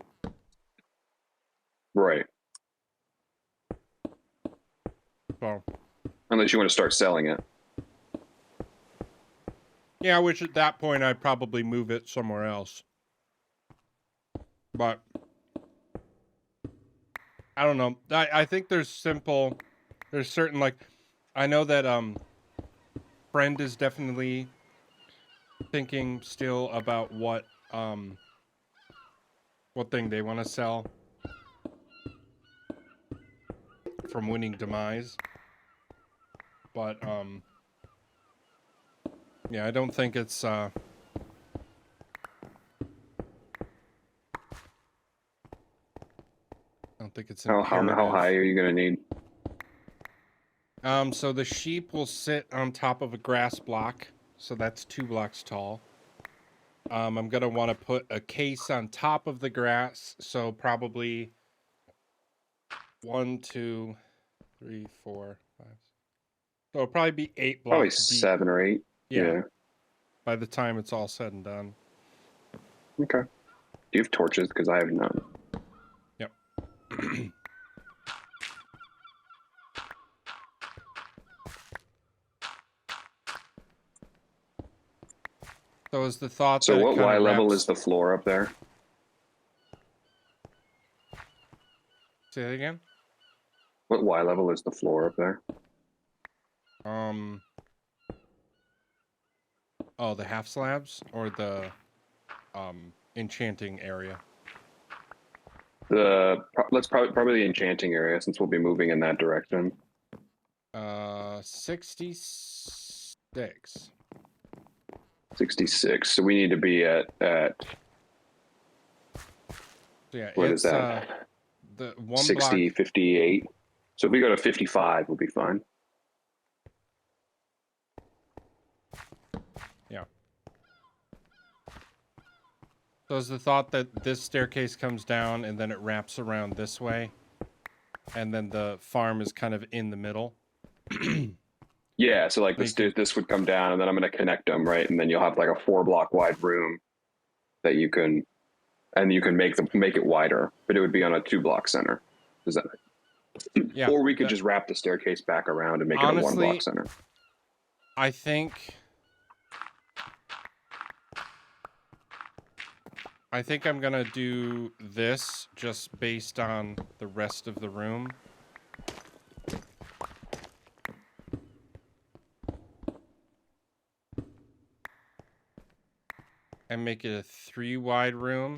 Right. So, unless you want to start selling it. Yeah, which at that point I'd probably move it somewhere else. But I don't know. I think there's certain, like, I know that Friend is definitely thinking still about what thing they want to sell from Winning Demise. But yeah, I don't think it's I don't think it's how high are you gonna need? So the sheep will sit on top of a grass block, so that's 2 blocks tall. I'm gonna want to put a case on top of the grass, so probably 1, 2, 3, 4, 5. So it'll probably be 8 blocks. Probably deep. 7 or 8. Yeah. By the time it's all said and done. Okay. Do you have torches? Because I have none. Yep. So is the thought so that what Y level is the floor up there? Say that again? What Y level is the floor up there? Oh, the half slabs or the enchanting area? Let's probably the enchanting area since we'll be moving in that direction. 66. 66. So we need to be at yeah, what is that? The 1 60, block... 58. So if we go to 55, we'll be fine. Yeah. So is the thought that this staircase comes down and then it wraps around this way? and then the farm is kind of in the middle. Yeah, so like Make it- this would come down, and then I'm going to connect them, right? And then you'll have like a 4 block wide room that you can make it wider, but it would be on a 2 block center. Does that? Yeah. Or we could just wrap the staircase back around and make it a Honestly, 1 block center. I think I'm gonna do this just based on the rest of the room. And make it a 3 wide room.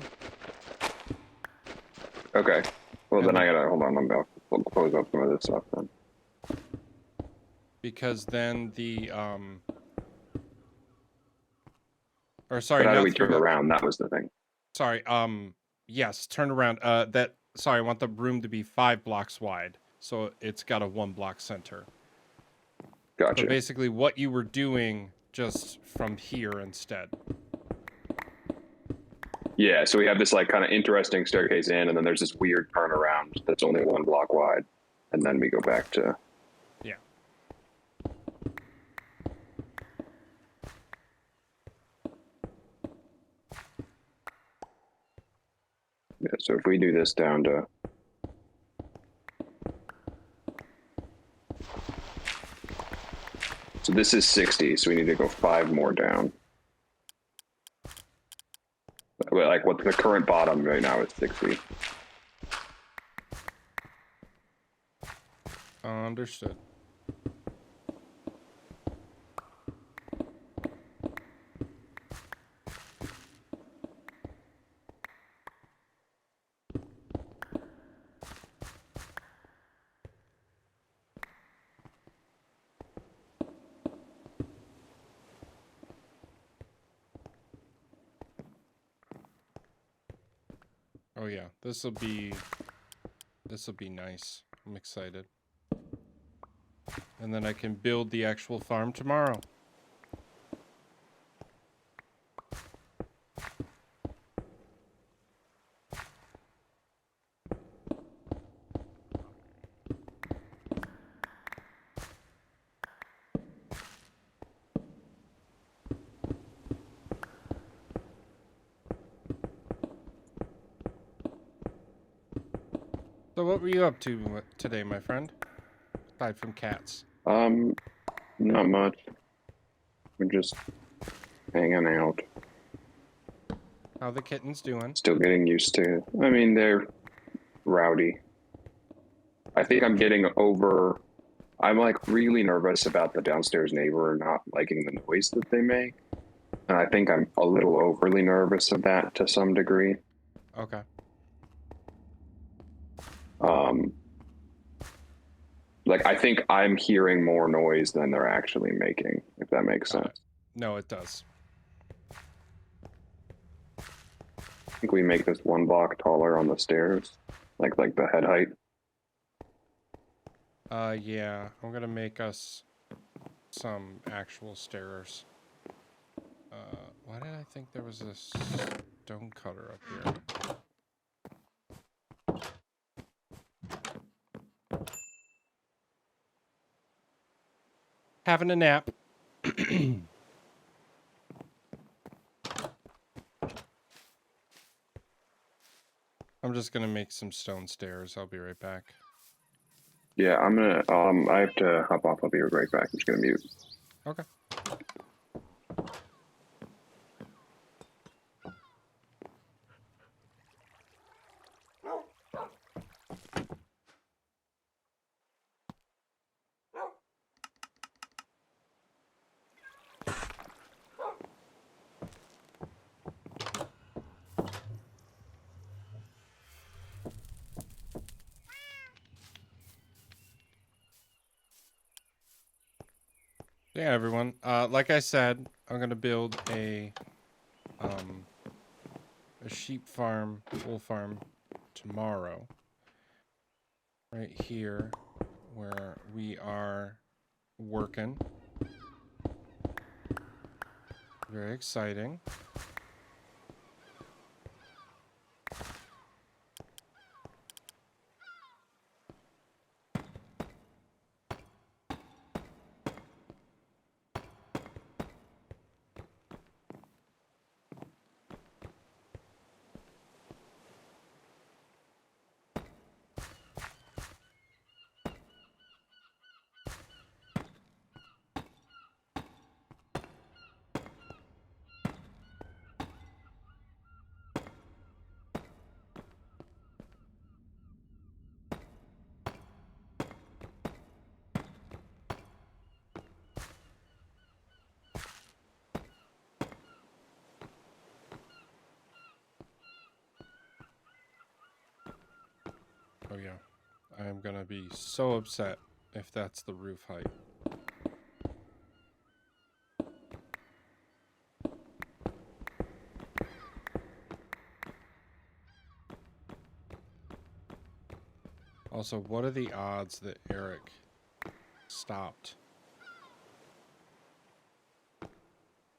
Okay. Well, And then I gotta hold on. I'm gonna close up some of this stuff then. Because then the or sorry, But how do not we 3 turn wide. around? That was the thing. Sorry, yes, turn around. Sorry, I want the room to be 5 blocks wide, so it's got a 1 block center. Gotcha. So basically, what you were doing just from here instead. Yeah, so we have this like kind of interesting staircase in, and then there's this weird turnaround that's only 1 block wide, and then we go back to. Yeah. Yeah, so if we do this down to. So this is 60, so we need to go 5 more down. Like what the current bottom right now is 60. Understood. Oh yeah, this will be nice. I'm excited. And then I can build the actual farm tomorrow. So what were you up to today, my friend? Aside from cats. Not much. We're just hanging out. How the kittens doing? Still getting used to. I mean, they're rowdy. I think I'm getting over. I'm like really nervous about the downstairs neighbor not liking the noise that they make, and I think I'm a little overly nervous of that to some degree. Okay. Like I think I'm hearing more noise than they're actually making, if that makes sense. No, it does. I think we make this 1 block taller on the stairs, like the head height. Yeah, I'm gonna make us some actual stairs. Why did I think there was a stone cutter up here? Having a nap. I'm just gonna make some stone stairs. I'll be right back. Yeah, I'm gonna. I have to hop off. I'll be right back. I'm just gonna mute. Okay. Yeah, everyone. Like I said, I'm gonna build a sheep farm, wool farm tomorrow. Right here, where we are working. Very exciting. yeah. I am gonna be so upset if that's the roof height. Also, what are the odds that Eric stopped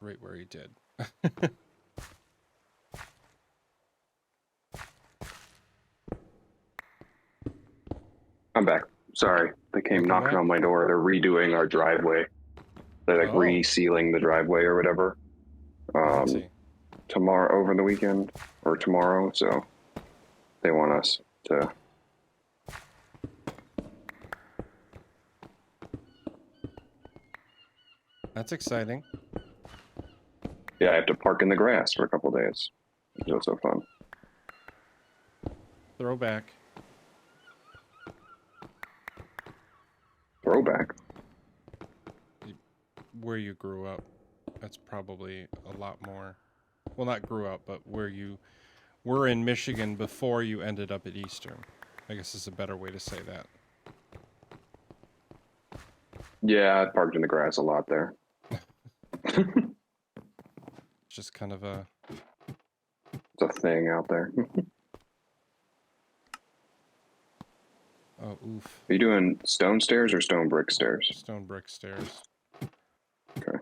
right where he did? I'm back. Sorry, they came Welcome knocking back. on my door. They're redoing our driveway. They're like resealing the driveway or whatever. Tomorrow, over the weekend, or tomorrow. So they want us to. That's exciting. Yeah, I have to park in the grass for a couple days. It was so fun. Throwback. Throwback. Where you grew up. That's probably a lot more. Well, not grew up, but where you were in Michigan before you ended up at Eastern. I guess is a better way to say that. Yeah, I parked in the grass a lot there. Just kind of a... It's a thing out there. Oh, oof. Are you doing stone stairs or stone brick stairs? Stone brick stairs. Okay.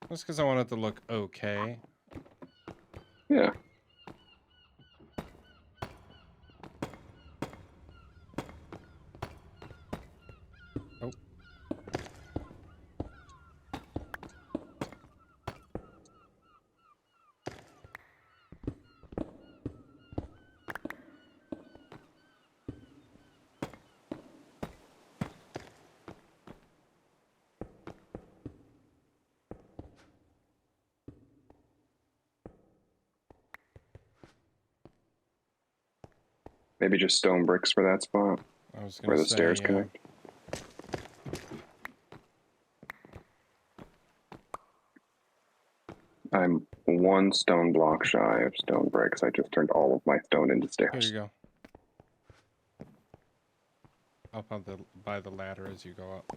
That's because I want it to look okay. Yeah. Oh. Maybe just stone bricks for that spot. I was where gonna the say, stairs yeah. connect. I'm one stone block shy of stone bricks. I just turned all of my stone into Here stairs. you go. Up on the by the ladder as you go up.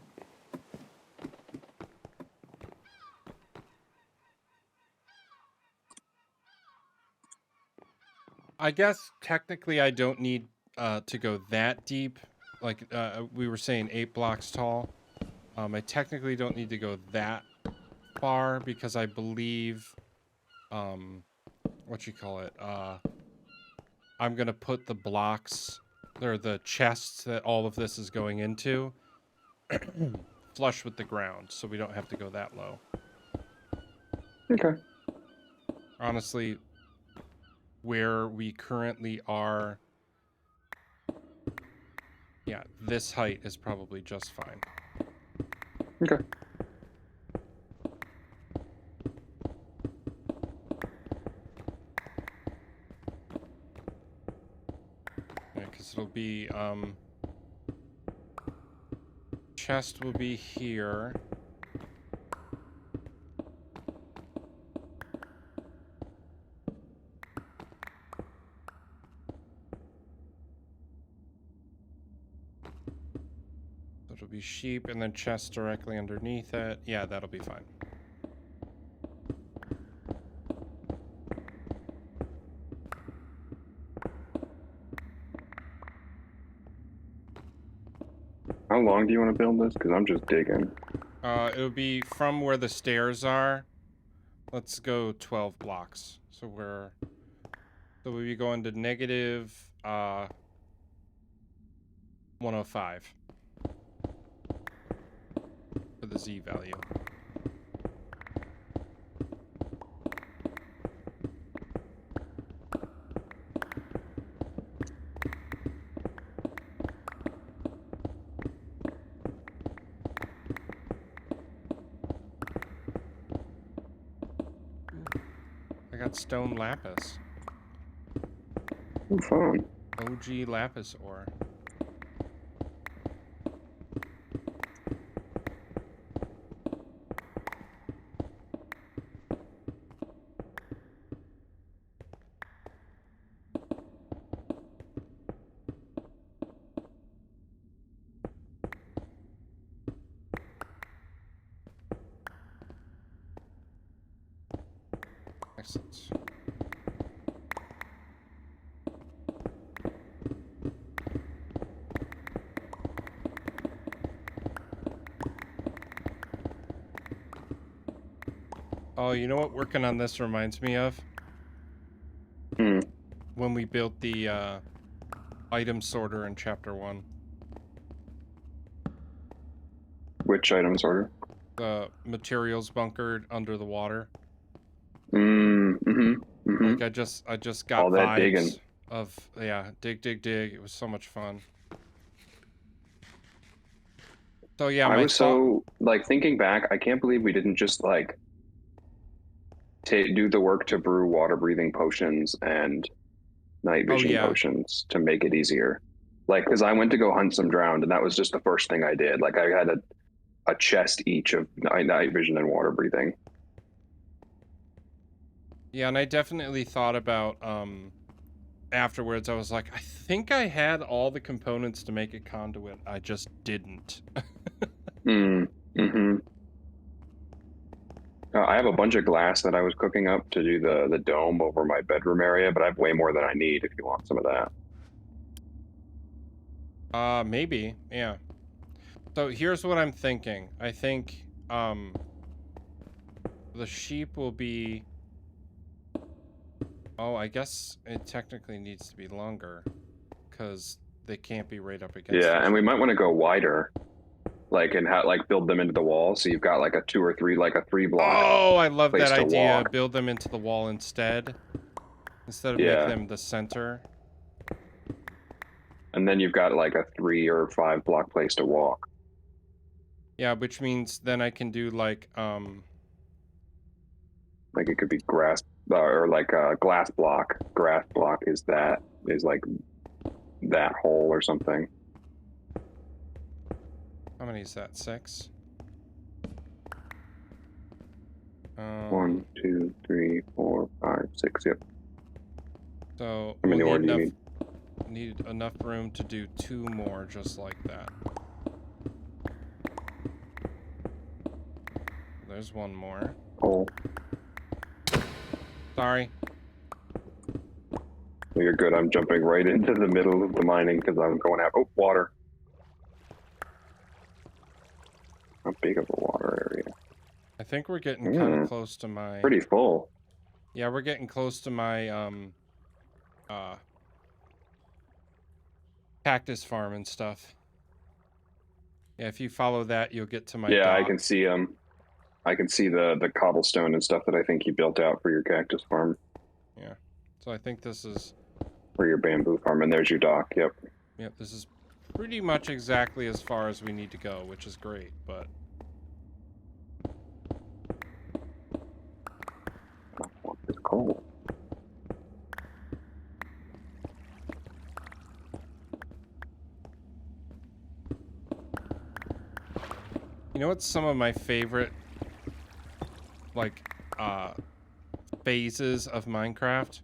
I guess technically I don't need to go that deep. Like we were saying, 8 blocks tall. I technically don't need to go that far because I believe, what you call it? I'm gonna put the blocks, or the chests that all of this is going into, flush with the ground, so we don't have to go that low. Okay. Honestly, where we currently are, yeah, this height is probably just fine. Okay. Yeah, because it'll be, chest will be here. So it'll be sheep and then chest directly underneath it. Yeah, that'll be fine. How long do you want to build this? Because I'm just digging. It'll be from where the stairs are. Let's go 12 blocks. So we'll be going to negative 105 for the Z value. I got stone lapis. Ooh, fun. OG lapis ore. Excellent. Oh, you know what working on this reminds me of? When we built the item sorter in chapter 1. Which item sorter? The materials bunkered under the water. Like I just got all that vibes digging. of dig. It was so much fun. So yeah, I was so like thinking back, I can't believe we didn't just like do the work to brew water breathing potions and night vision potions to make it easier. Like, because I went to go hunt some drowned, and that was just the first thing I did. Like, I had a chest each of night vision and water breathing. Yeah, and I definitely thought about afterwards. I was like, I think I had all the components to make a conduit. I just didn't. I have a bunch of glass that I was cooking up to do the dome over my bedroom area, but I have way more than I need if you want some of that. Maybe, yeah. So here's what I'm thinking. I think the sheep will be... Oh, I guess it technically needs to be longer because they can't be right up against. Yeah, and we might want to go wider, like, and build them into the wall. So you've got like a 2 or 3, like a 3 block. Oh, I love that idea. Walk. Build them into the wall instead of make them the center. And then you've got like a 3 or 5 block place to walk. Yeah, which means then I can do like it could be grass or like a glass block. Grass block is like that hole or something. How many is that? 6? 1, 2, 3, 4, 5, 6. Yep. So I mean, we'll need enough room to do 2 more just like that. There's 1 more. Oh. Sorry. Well, you're good. I'm jumping right into the middle of the mining because I'm going out. Oh, water. How big of a water area? I think we're getting kind of close to my... Pretty full. Yeah, we're getting close to my cactus farm and stuff. Yeah, if you follow that, you'll get to my dock. I can see I can see the cobblestone and stuff that I think you built out for your cactus farm. Yeah. So I think this is... For your bamboo farm, and there's your dock, yep. Yep, this is pretty much exactly as far as we need to go, which is great, but... It's cold. You know what's some of my favorite, like, phases of Minecraft?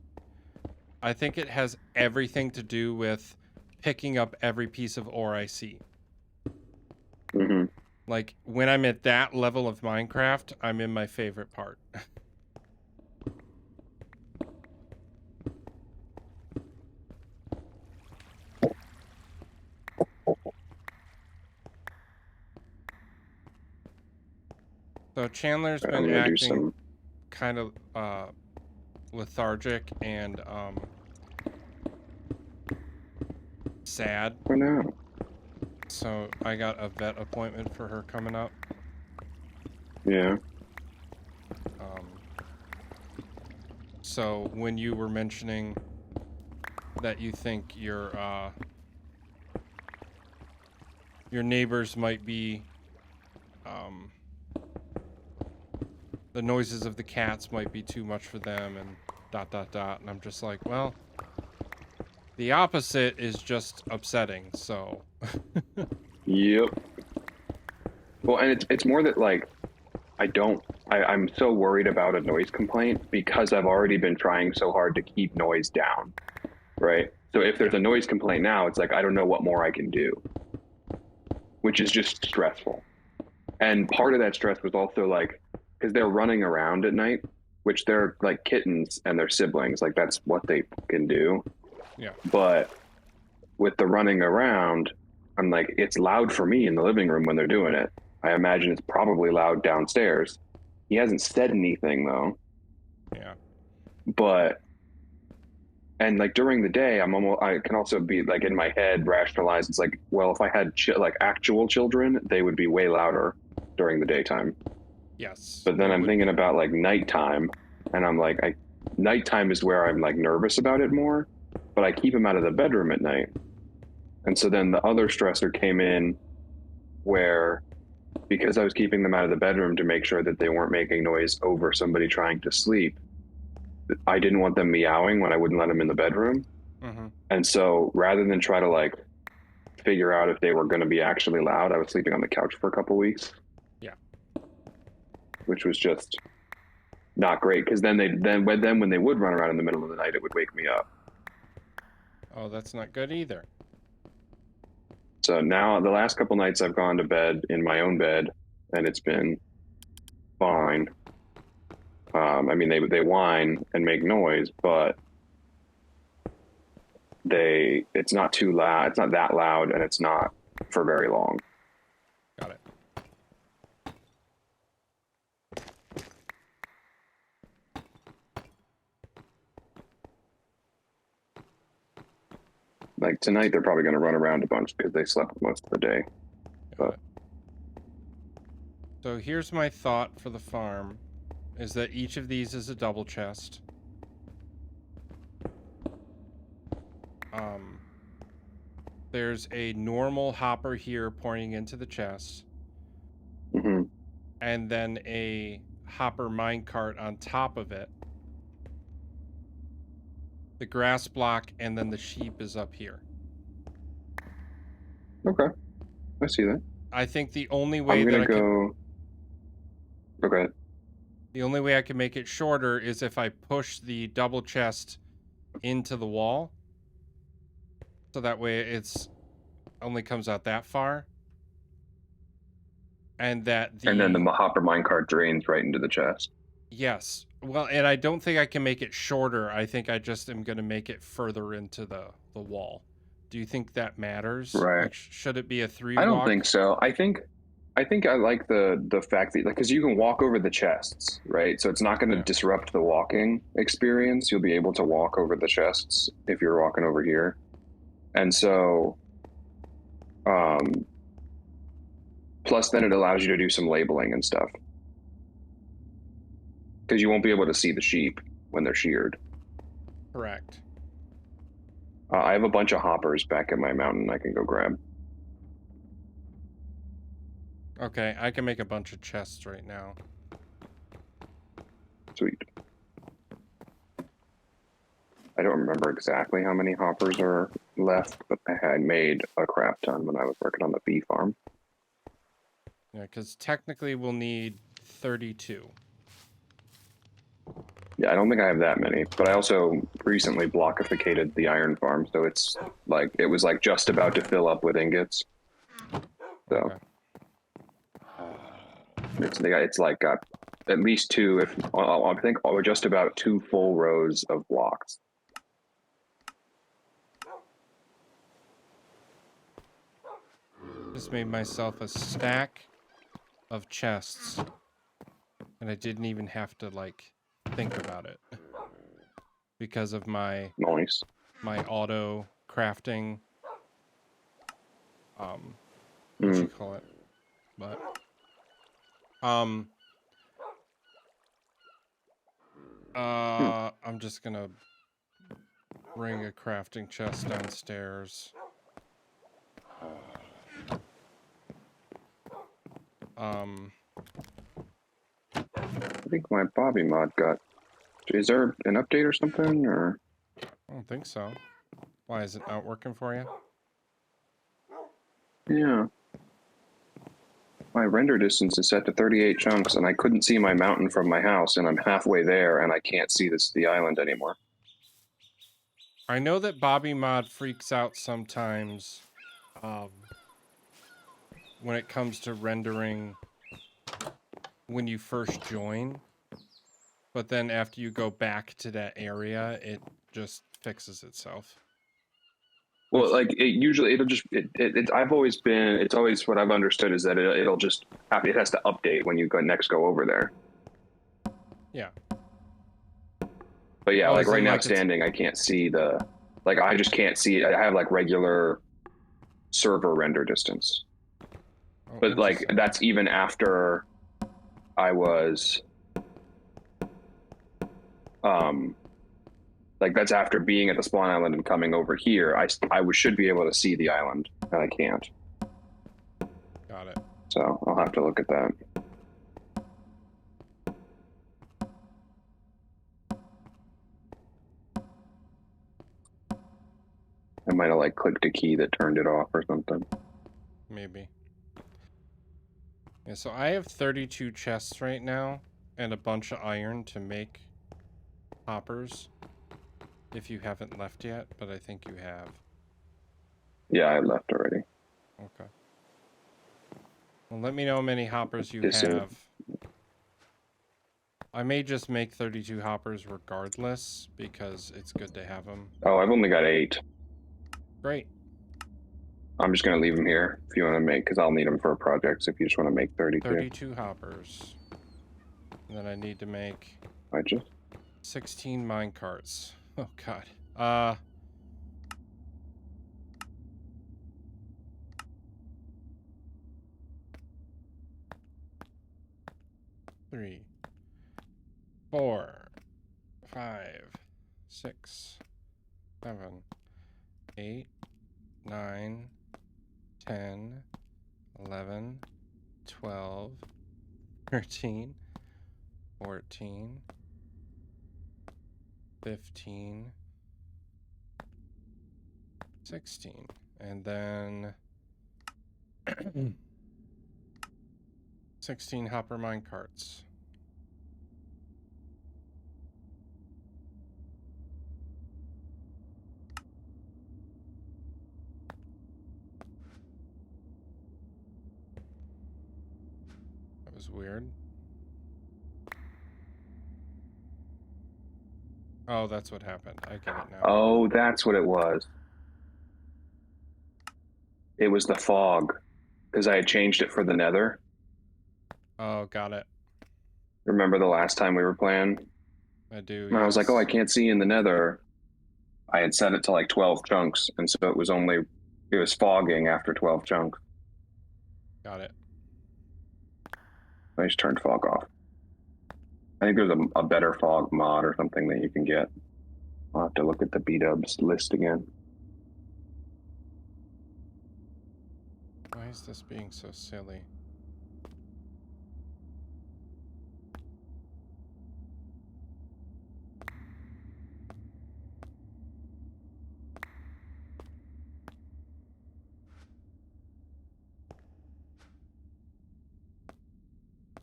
I think it has everything to do with picking up every piece of ore I see. Like, when I'm at that level of Minecraft, I'm in my favorite part. So Chandler's been acting kind of lethargic and sad. For now. So I got a vet appointment for her coming up. Yeah. So when you were mentioning that you think your neighbors might be the noises of the cats might be too much for them and ... and I'm just like, well, the opposite is just upsetting, so... Yep. Well, and it's more that, like, I'm so worried about a noise complaint because I've already been trying so hard to keep noise down, right? So if there's a noise complaint now, it's like, I don't know what more I can do, which is just stressful. And part of that stress was also, like, because they're running around at night, which they're like kittens and they're siblings. Like that's what they can do. Yeah. But with the running around, I'm like, it's loud for me in the living room when they're doing it. I imagine it's probably loud downstairs. He hasn't said anything though. Yeah. But and like during the day, I can also be like in my head rationalize. It's like, well, if I had like actual children, they would be way louder during the daytime. Yes. But then they I'm would thinking be. about like nighttime, and I'm like, nighttime is where I'm like nervous about it more. But I keep them out of the bedroom at night, and so then the other stressor came in where because I was keeping them out of the bedroom to make sure that they weren't making noise over somebody trying to sleep. I didn't want them meowing when I wouldn't let them in the bedroom. Mm-hmm. And so rather than try to like figure out if they were going to be actually loud, I was sleeping on the couch for a couple weeks. Yeah. Which was just not great because then when they would run around in the middle of the night, it would wake me up. Oh, that's not good either. So now the last couple nights I've gone to bed in my own bed and it's been fine. I mean, they whine and make noise, but it's not too loud. It's not that loud, and it's not for very long. Got it. Like tonight, they're probably going to run around a bunch because they slept most of the day. Got it. So here's my thought for the farm, is that each of these is a double chest. There's a normal hopper here pointing into the chest. Mm-hmm. And then a hopper minecart on top of it. The grass block, and then the sheep is up here. Okay, I see that. I think the only way I'm that gonna I can... go. Okay. The only way I can make it shorter is if I push the double chest into the wall. So that way it's only comes out that far. And that And then the hopper minecart drains right into the chest. Yes. Well, and I don't think I can make it shorter. I think I just am going to make it further into the wall. Do you think that matters? Right. Like, should it be a 3 I don't walk? think so. I think I like the fact that, like, because you can walk over the chests, right? So it's not going to disrupt the walking experience. You'll be able to walk over the chests if you're walking over here, and so, plus then it allows you to do some labeling and stuff because you won't be able to see the sheep when they're sheared. Correct. I have a bunch of hoppers back at my mountain I can go grab. Okay, I can make a bunch of chests right now. Sweet. I don't remember exactly how many hoppers are left, but I had made a crap ton when I was working on the bee farm. Yeah, because technically we'll need 32. Yeah, I don't think I have that many, but I also recently blockificated the iron farm, so it's like it was like just about to fill up with ingots. So Okay. it's like got at least two, if I think just about 2 full rows of blocks. Just made myself a stack of chests, and I didn't even have to like think about it because of my Nice. my auto crafting what you call it, but I'm just gonna bring a crafting chest downstairs. I think my Bobby mod got. Is there an update or something, or? I don't think so. Why is it not working for you? Yeah. My render distance is set to 38 chunks, and I couldn't see my mountain from my house, and I'm halfway there, and I can't see the island anymore. I know that Bobby Mod freaks out sometimes when it comes to rendering when you first join. but then after you go back to that area, it just fixes itself. Well, like it'll just it's always what I've understood is that it'll just it has to update when you go over there. Yeah. But yeah, Oh, like as right in, now like, standing, I can't see I just can't see. I have like regular server render distance, Oh, but like interesting. that's even after I was, like that's after being at the spawn island and coming over here. I should be able to see the island, and I can't. Got it. So I'll have to look at that. I might have like clicked a key that turned it off or something. Maybe. Yeah, so I have 32 chests right now and a bunch of iron to make hoppers. If you haven't left yet, but I think you have. Yeah, I left already. Okay. Well, let me know how many hoppers you Just have. I may just make 32 hoppers regardless, because it's good to have them. Oh, I've only got 8. Great. I'm just going to leave them here if you want to make, because I'll need them for projects if you just want to make 32. 32 hoppers. And then I need to make 16 mine carts. Oh, God. 3, 4, 5, 6, 7, 8, 9, 10, 11, 12, 13, 14, 15, 16, and then 16 hopper mine carts. That was weird. Oh, that's what happened. I get it now. Oh, that's what it was. It was the fog, because I had changed it for the nether. Oh, got it. Remember the last time we were playing? I do, And I was like, oh, I yes. can't see in the nether. I had set it to like 12 chunks, and so it was fogging after 12 chunks. Got it. I just turned fog off. I think there's a better fog mod or something that you can get. I'll have to look at the B-dubs list again. Why is this being so silly?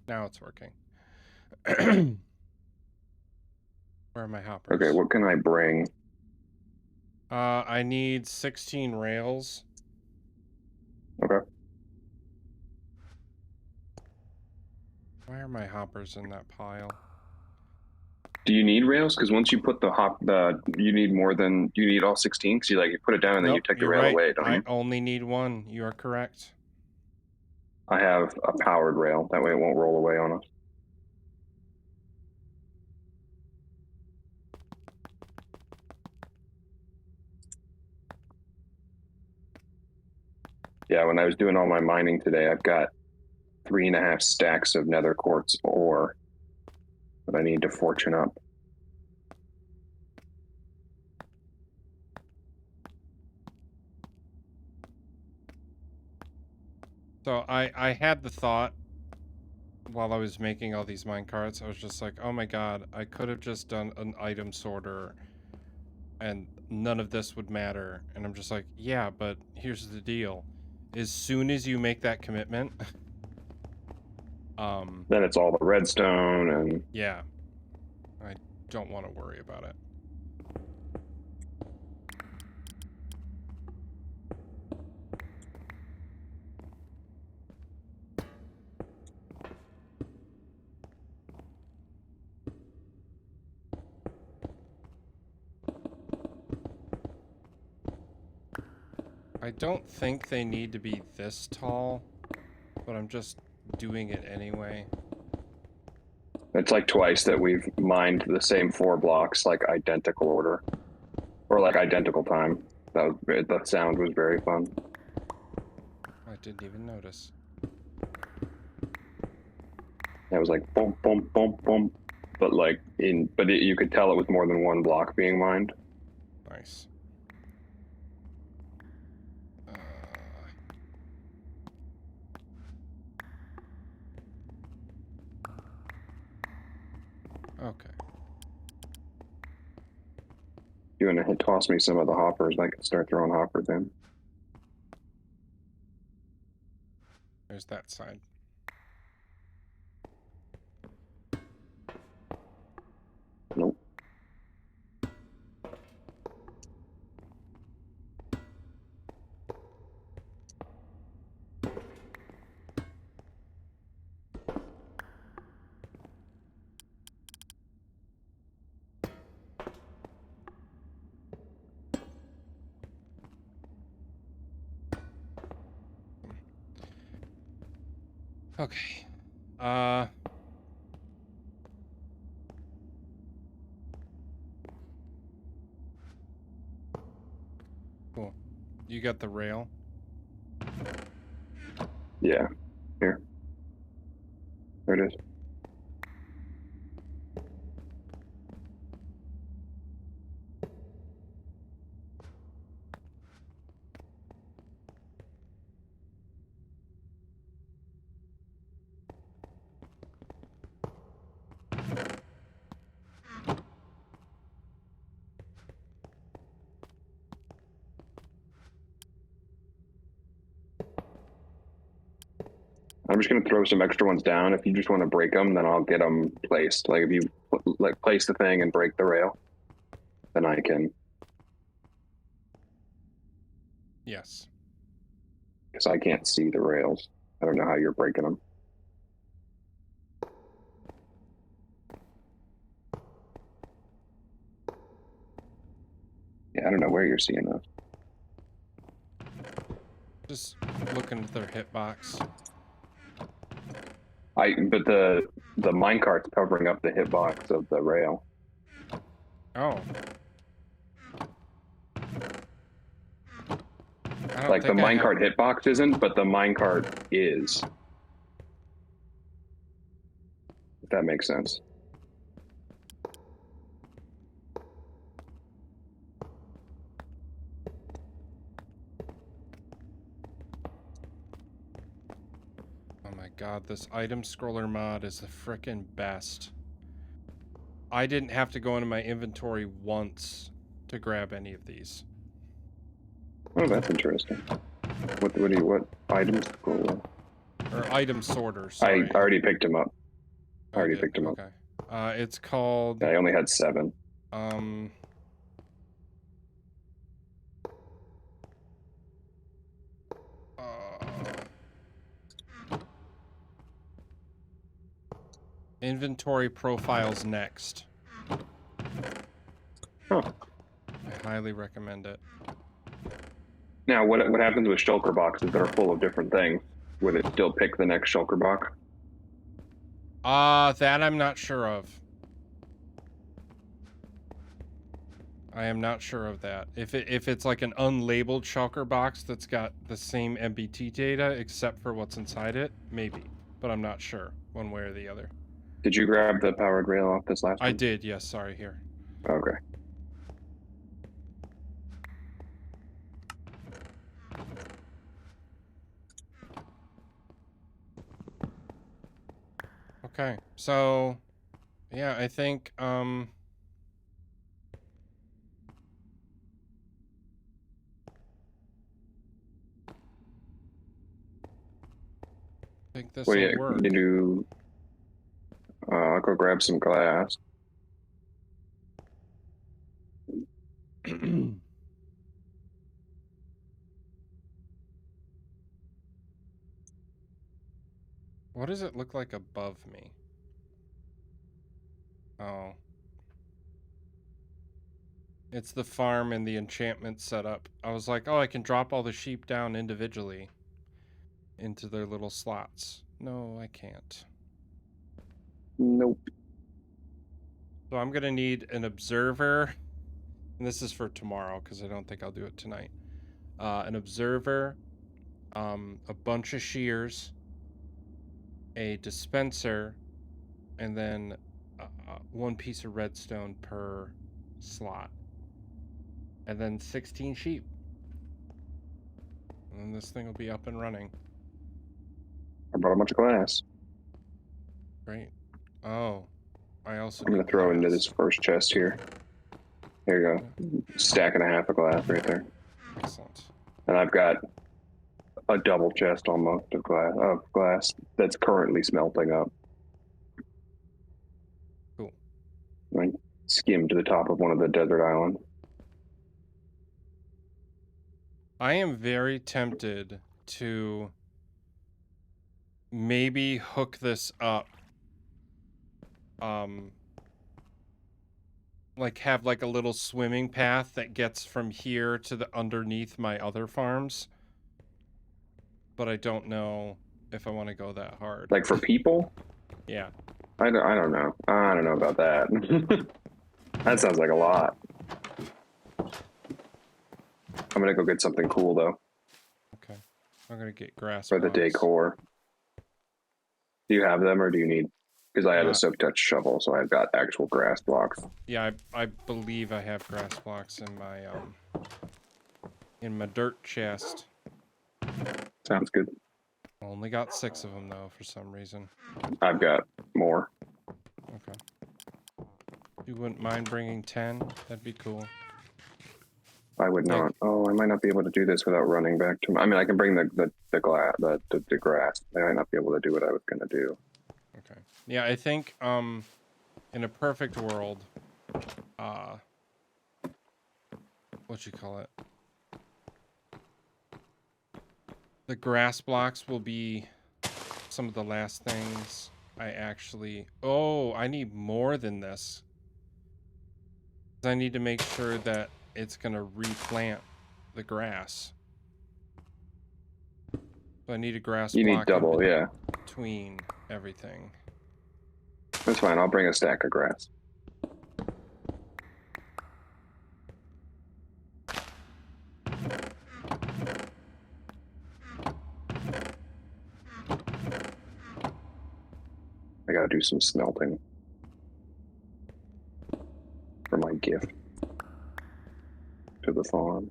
Now it's working. Where are my hoppers? Okay, what can I bring? I need 16 rails. Okay. Why are my hoppers in that pile? Do you need rails? Because once you put you need all 16. Because you put it down and then you take the rail away, don't you? I only need one. You are correct. I have a powered rail. That way it won't roll away on us. Yeah, when I was doing all my mining today, I've got 3.5 stacks of nether quartz ore that I need to fortune up. So I had the thought while I was making all these mine carts, I was just like, oh my god, I could have just done an item sorter and none of this would matter. And I'm just like, yeah, but here's the deal. As soon as you make that commitment, then it's all the redstone and... Yeah. I don't want to worry about it. I don't think they need to be this tall, but I'm just doing it anyway. It's like twice that we've mined the same 4 blocks, like identical order, or like identical time. The sound was very fun. I didn't even notice. It was like boom, boom, boom, boom, but like you could tell it was more than 1 block being mined. Nice. Okay. You want to toss me some of the hoppers? I can start throwing hoppers in. There's that side. Nope. Okay. Cool. You got the rail? Yeah. Here. There it is. I'm just going to throw some extra ones down. If you just want to break them, then I'll get them placed. Like if you like place the thing and break the rail, then I can. Yes. Because I can't see the rails. I don't know how you're breaking them. Yeah, I don't know where you're seeing those. Just looking at their hitbox. But the minecart's covering up the hitbox of the rail. Oh. Like the minecart hitbox isn't, but the minecart is. If that makes sense. Oh my god, this item scroller mod is the frickin' best. I didn't have to go into my inventory once to grab any of these. Oh, that's interesting. What item scroller? Or item sorter, sorry. I already picked him up. I Oh, already did? picked him Okay. up. It's called... I only had 7. Inventory profiles next. Huh. I highly recommend it. Now, what happens with shulker boxes that are full of different things? Would it still pick the next shulker box? That I'm not sure of. I am not sure of that. If it's like an unlabeled shulker box that's got the same MBT data except for what's inside it, maybe. But I'm not sure one way or the other. Did you grab the powered rail off this last one? I did, yes. Sorry, here. Okay. Okay, so yeah, I think I think this will work. Did you? I'll go grab some glass. What does it look like above me? Oh. It's the farm and the enchantment setup. I was like, oh, I can drop all the sheep down individually into their little slots. No, I can't. Nope. So I'm going to need an observer. And this is for tomorrow because I don't think I'll do it tonight. An observer, a bunch of shears, a dispenser, and then 1 piece of redstone per slot. And then 16 sheep. And then this thing will be up and running. I brought a bunch of glass. Great. Oh, I also I'm going to throw into this first chest here. Here you go. Stack and a half of glass right there. Excellent. And I've got a double chest almost of glass that's currently smelting up. Cool. I skimmed to the top of one of the desert islands. I am very tempted to maybe hook this up. Like have like a little swimming path that gets from here to the underneath my other farms. But I don't know if I want to go that hard. Like for people? Yeah. I don't know. I don't know about that. That sounds like a lot. I'm gonna go get something cool though. Okay. I'm gonna get grass For the blocks. decor. Do you have them or do you need? Because I have a soak touch shovel, so I've got actual grass blocks. Yeah, I believe I have grass blocks in my dirt chest. Sounds good. Only got 6 of them though for some reason. I've got more. Okay. You wouldn't mind bringing 10? That'd be cool. I would not. Oh, I might not be able to do this without running back to. I mean, I can bring the grass. I might not be able to do what I was gonna do. Okay. Yeah, I think in a perfect world, what you call it? The grass blocks will be some of the last things I actually... Oh, I need more than this. I need to make sure that it's going to replant the grass. So I need a grass block. You need double, yeah. Between everything. That's fine. I'll bring a stack of grass. I gotta do some smelting for my gift to the farm.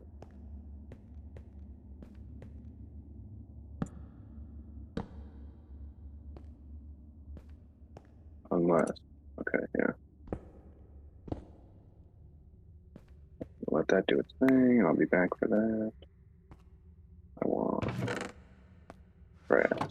Unless, okay, yeah. Let that do its thing. I'll be back for that. I want grass.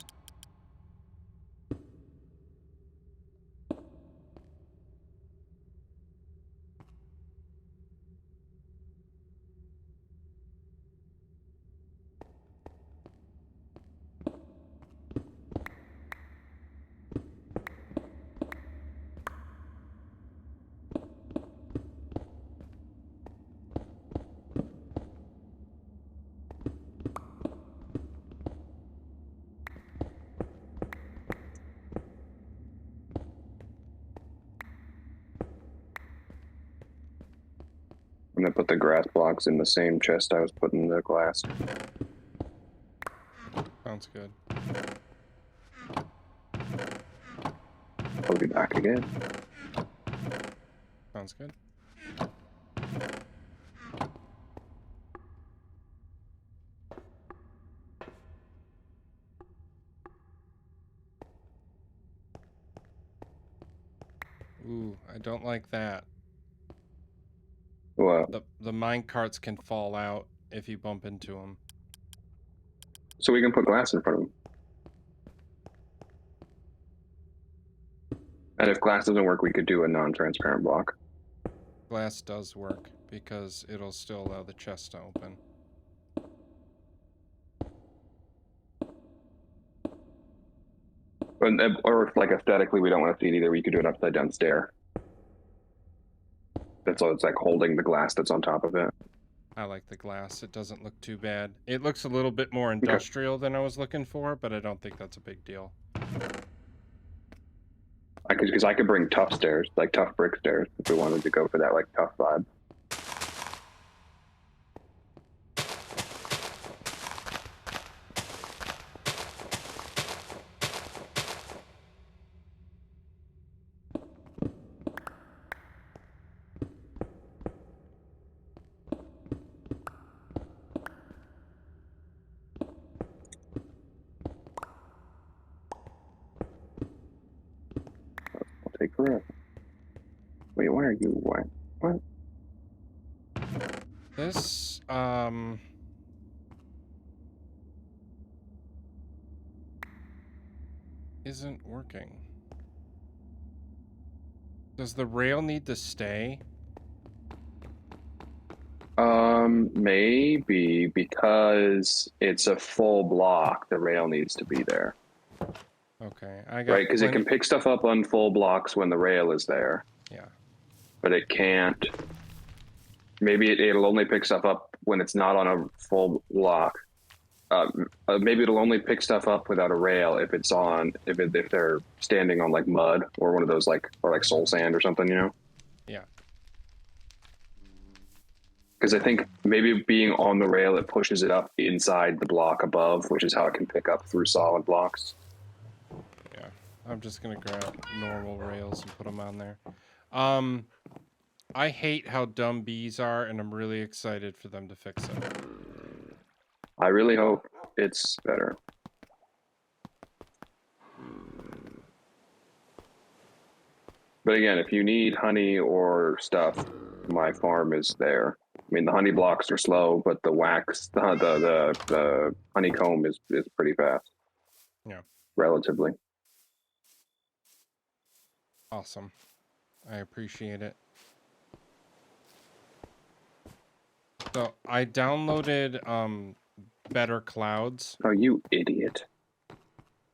I'm gonna put the grass blocks in the same chest I was putting the glass. Sounds good. I'll be back again. Sounds good. Ooh, I don't like that. What? The mine carts can fall out if you bump into them. So we can put glass in front of them. And if glass doesn't work, we could do a non-transparent block. Glass does work because it'll still allow the chest to open. Or if, like, aesthetically we don't want to see it either, we could do an upside down stair. That's all. It's like holding the glass that's on top of it. I like the glass. It doesn't look too bad. It looks a little bit more industrial than I was looking for, but I don't think that's a big deal. Because I could bring tough stairs, like tough brick stairs, if we wanted to go for that like tough vibe. Take forever. Wait, why are you white? What? This, isn't working. Does the rail need to stay? Maybe because it's a full block, the rail needs to be there. Okay, I got right, because it can pick stuff up on full blocks when the rail is there. Yeah. But it can't. Maybe it'll only pick stuff up when it's not on a full block. Maybe it'll only pick stuff up without a rail if it's on if they're standing on like mud or one of those like soul sand or something, you know? Yeah. Because I think maybe being on the rail, it pushes it up inside the block above, which is how it can pick up through solid blocks. Yeah, I'm just gonna grab normal rails and put them on there. I hate how dumb bees are, and I'm really excited for them to fix it. I really hope it's better. But again, if you need honey or stuff, my farm is there. I mean, the honey blocks are slow, but the wax, the honeycomb is pretty fast. Yeah. Relatively. Awesome. I appreciate it. So I downloaded Better Clouds. Oh, you idiot.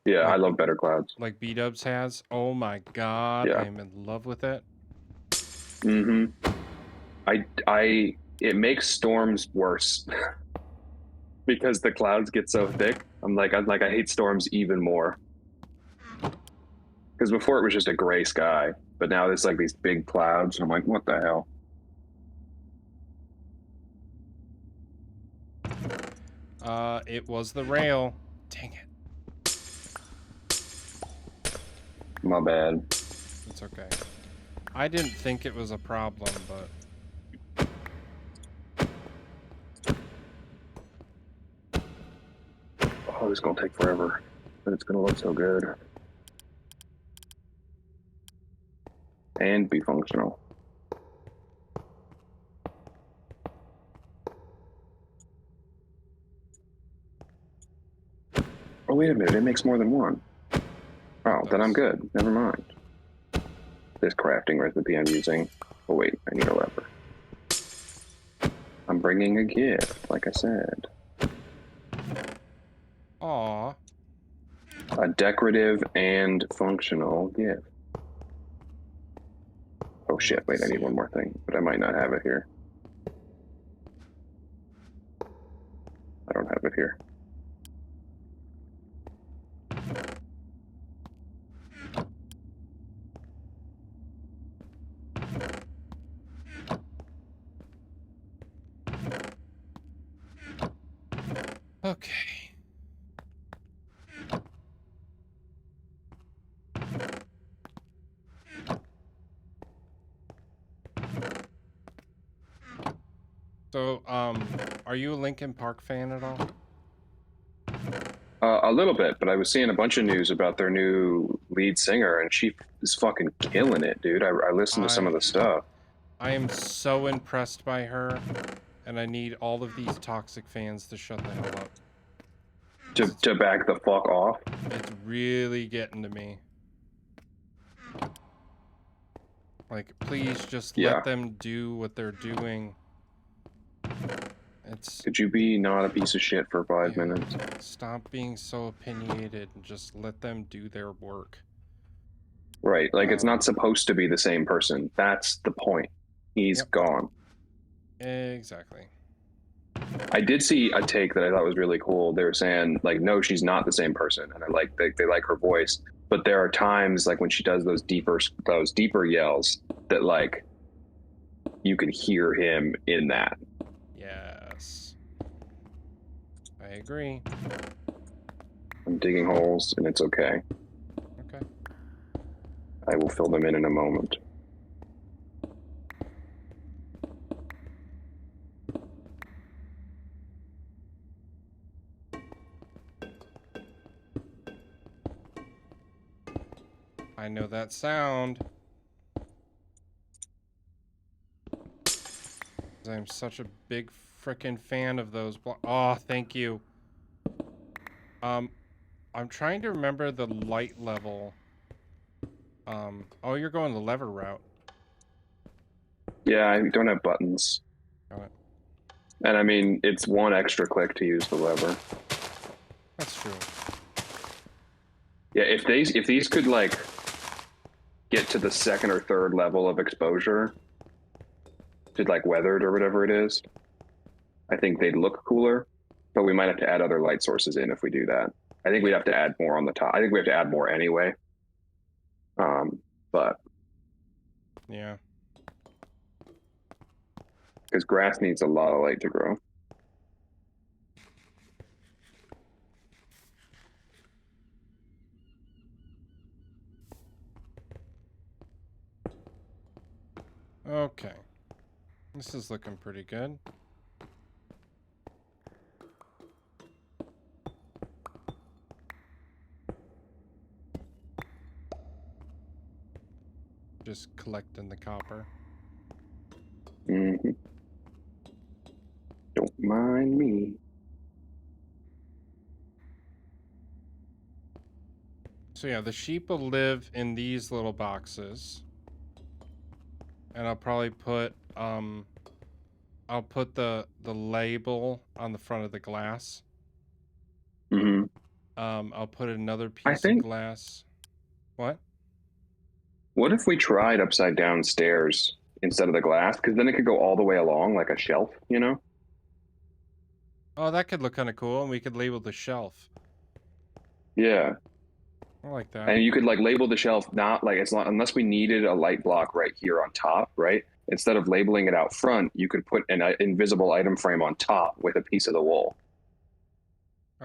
Yeah, I love Better Clouds. Like B-Dubs has. Oh my god, yeah. I'm in love with it. Mm-hmm. It makes storms worse. Because the clouds get so thick. I hate storms even more. Because before it was just a gray sky, but now there's like these big clouds, and I'm like, what the hell? It was the rail. Dang it. My bad. It's okay. I didn't think it was a problem, but... Oh, it's gonna take forever, but it's gonna look so good. And be functional. Oh, wait a minute, it makes more than one. Oh, then I'm good. Never mind. This crafting recipe I'm using. Oh, wait, I need a lever. I'm bringing a gift, like I said. Aww. A decorative and functional gift. Oh shit, wait, I need one more thing, but I might not have it here. I don't have it here. Okay. So, are you a Linkin Park fan at all? A little bit, but I was seeing a bunch of news about their new lead singer, and she is fucking killing it, dude. I listened to some of the stuff. I am so impressed by her, and I need all of these toxic fans to shut the hell up. To back the fuck off? It's really getting to me. Like, please just let them do what they're doing. Could you be not a piece of shit for 5 minutes? Stop being so opinionated and just let them do their work. Right, like it's not supposed to be the same person. That's the point. he's gone. Exactly. I did see a take that I thought was really cool. They were saying like, no, she's not the same person, and I like they like her voice, but there are times like when she does those deeper yells that like you can hear him in that. Yes, I agree. I'm digging holes, and it's okay. Okay. I will fill them in a moment. I know that sound. I'm such a big frickin' fan of those. Oh, thank you. I'm trying to remember the light level. Oh, you're going the lever route. Yeah, I don't have buttons. Got it. And I mean, it's one extra click to use the lever. That's true. Yeah, if these could like get to the second or third level of exposure, to like weathered or whatever it is, I think they'd look cooler. But we might have to add other light sources in if we do that. I think we'd have to add more on the top. I think we have to add more anyway. But yeah, because grass needs a lot of light to grow. Okay. This is looking pretty good. Just collecting the copper. Mm-hmm. Don't mind me. So yeah, the sheep will live in these little boxes. And I'll probably put I'll put the label on the front of the glass. Mm-hmm. I'll put another piece of glass. What? What if we tried upside down stairs instead of the glass? Because then it could go all the way along like a shelf, you know? Oh, that could look kind of cool, and we could label the shelf. Yeah. I like that. And you could like label the shelf not like unless we needed a light block right here on top, right? Instead of labeling it out front, you could put an invisible item frame on top with a piece of the wool.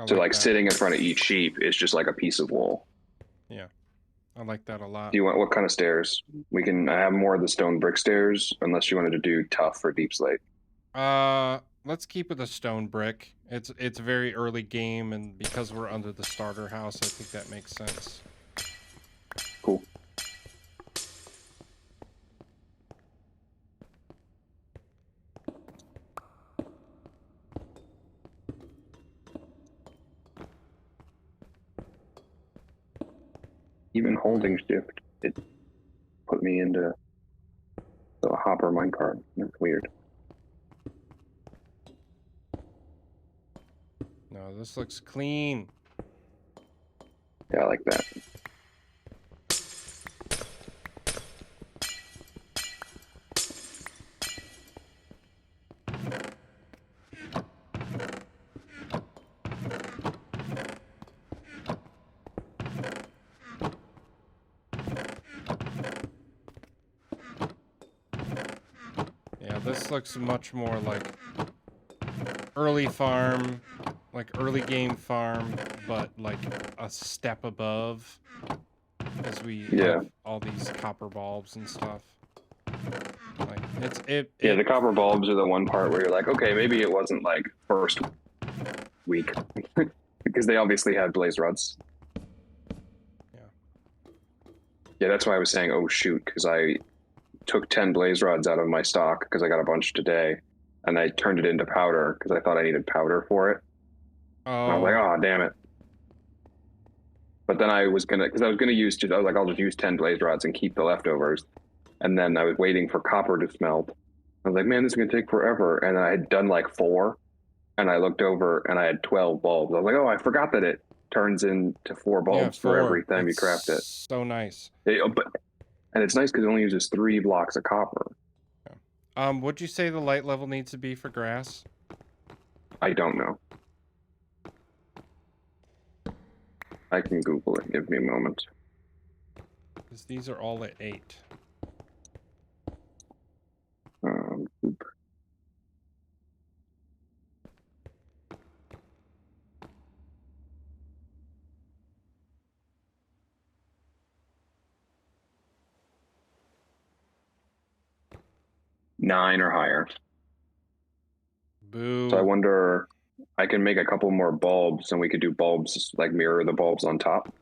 So like that. sitting in front of each sheep is just like a piece of wool. Yeah, I like that a lot. Do you want what kind of stairs? We can have more of the stone brick stairs, unless you wanted to do tough or deep slate. Let's keep it a stone brick. It's very early game, and because we're under the starter house, I think that makes sense. Cool. Even holding shift, it put me into the hopper minecart. That's weird. No, this looks clean. Yeah, I like that. Yeah, this looks much more like early farm, like early game farm, but like a step above, as we have all these copper bulbs and stuff. Like the copper bulbs are the one part where you're like, okay, maybe it wasn't like first week because they obviously had blaze rods. Yeah, that's why I was saying, oh shoot, because I took 10 blaze rods out of my stock because I got a bunch today, and I turned it into powder because I thought I needed powder for it. Oh. I was like, oh damn it. But then I was gonna use I was like, I'll just use 10 blaze rods and keep the leftovers. And then I was waiting for copper to smelt. I was like, man, this is gonna take forever. And I had done like 4, and I looked over and I had 12 bulbs. I was like, oh, I forgot that it turns into 4 bulbs for every time you craft it. So nice. And it's nice because it only uses 3 blocks of copper. What'd you say the light level needs to be for grass? I don't know. I can Google it. Give me a moment. Because these are all at 8. Oop. Nine or higher. Boo. So I wonder, I can make a couple more bulbs and we could do bulbs, like mirror the bulbs on top.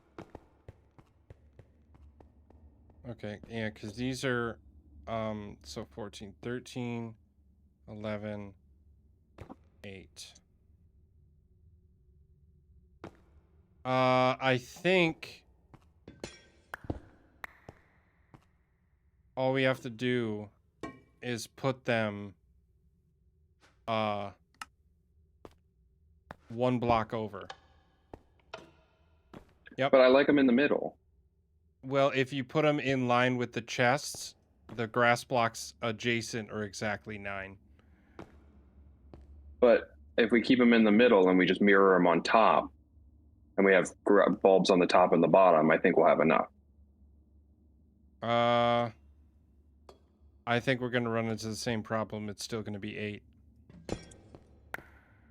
Okay, yeah, because these are, so 14, 13, 11, 8. I think all we have to do is put them, one block over. Yep. But I like them in the middle. Well, if you put them in line with the chests, the grass blocks adjacent are exactly 9. But if we keep them in the middle and we just mirror them on top, and we have bulbs on the top and the bottom, I think we'll have enough. I think we're going to run into the same problem. It's still going to be 8.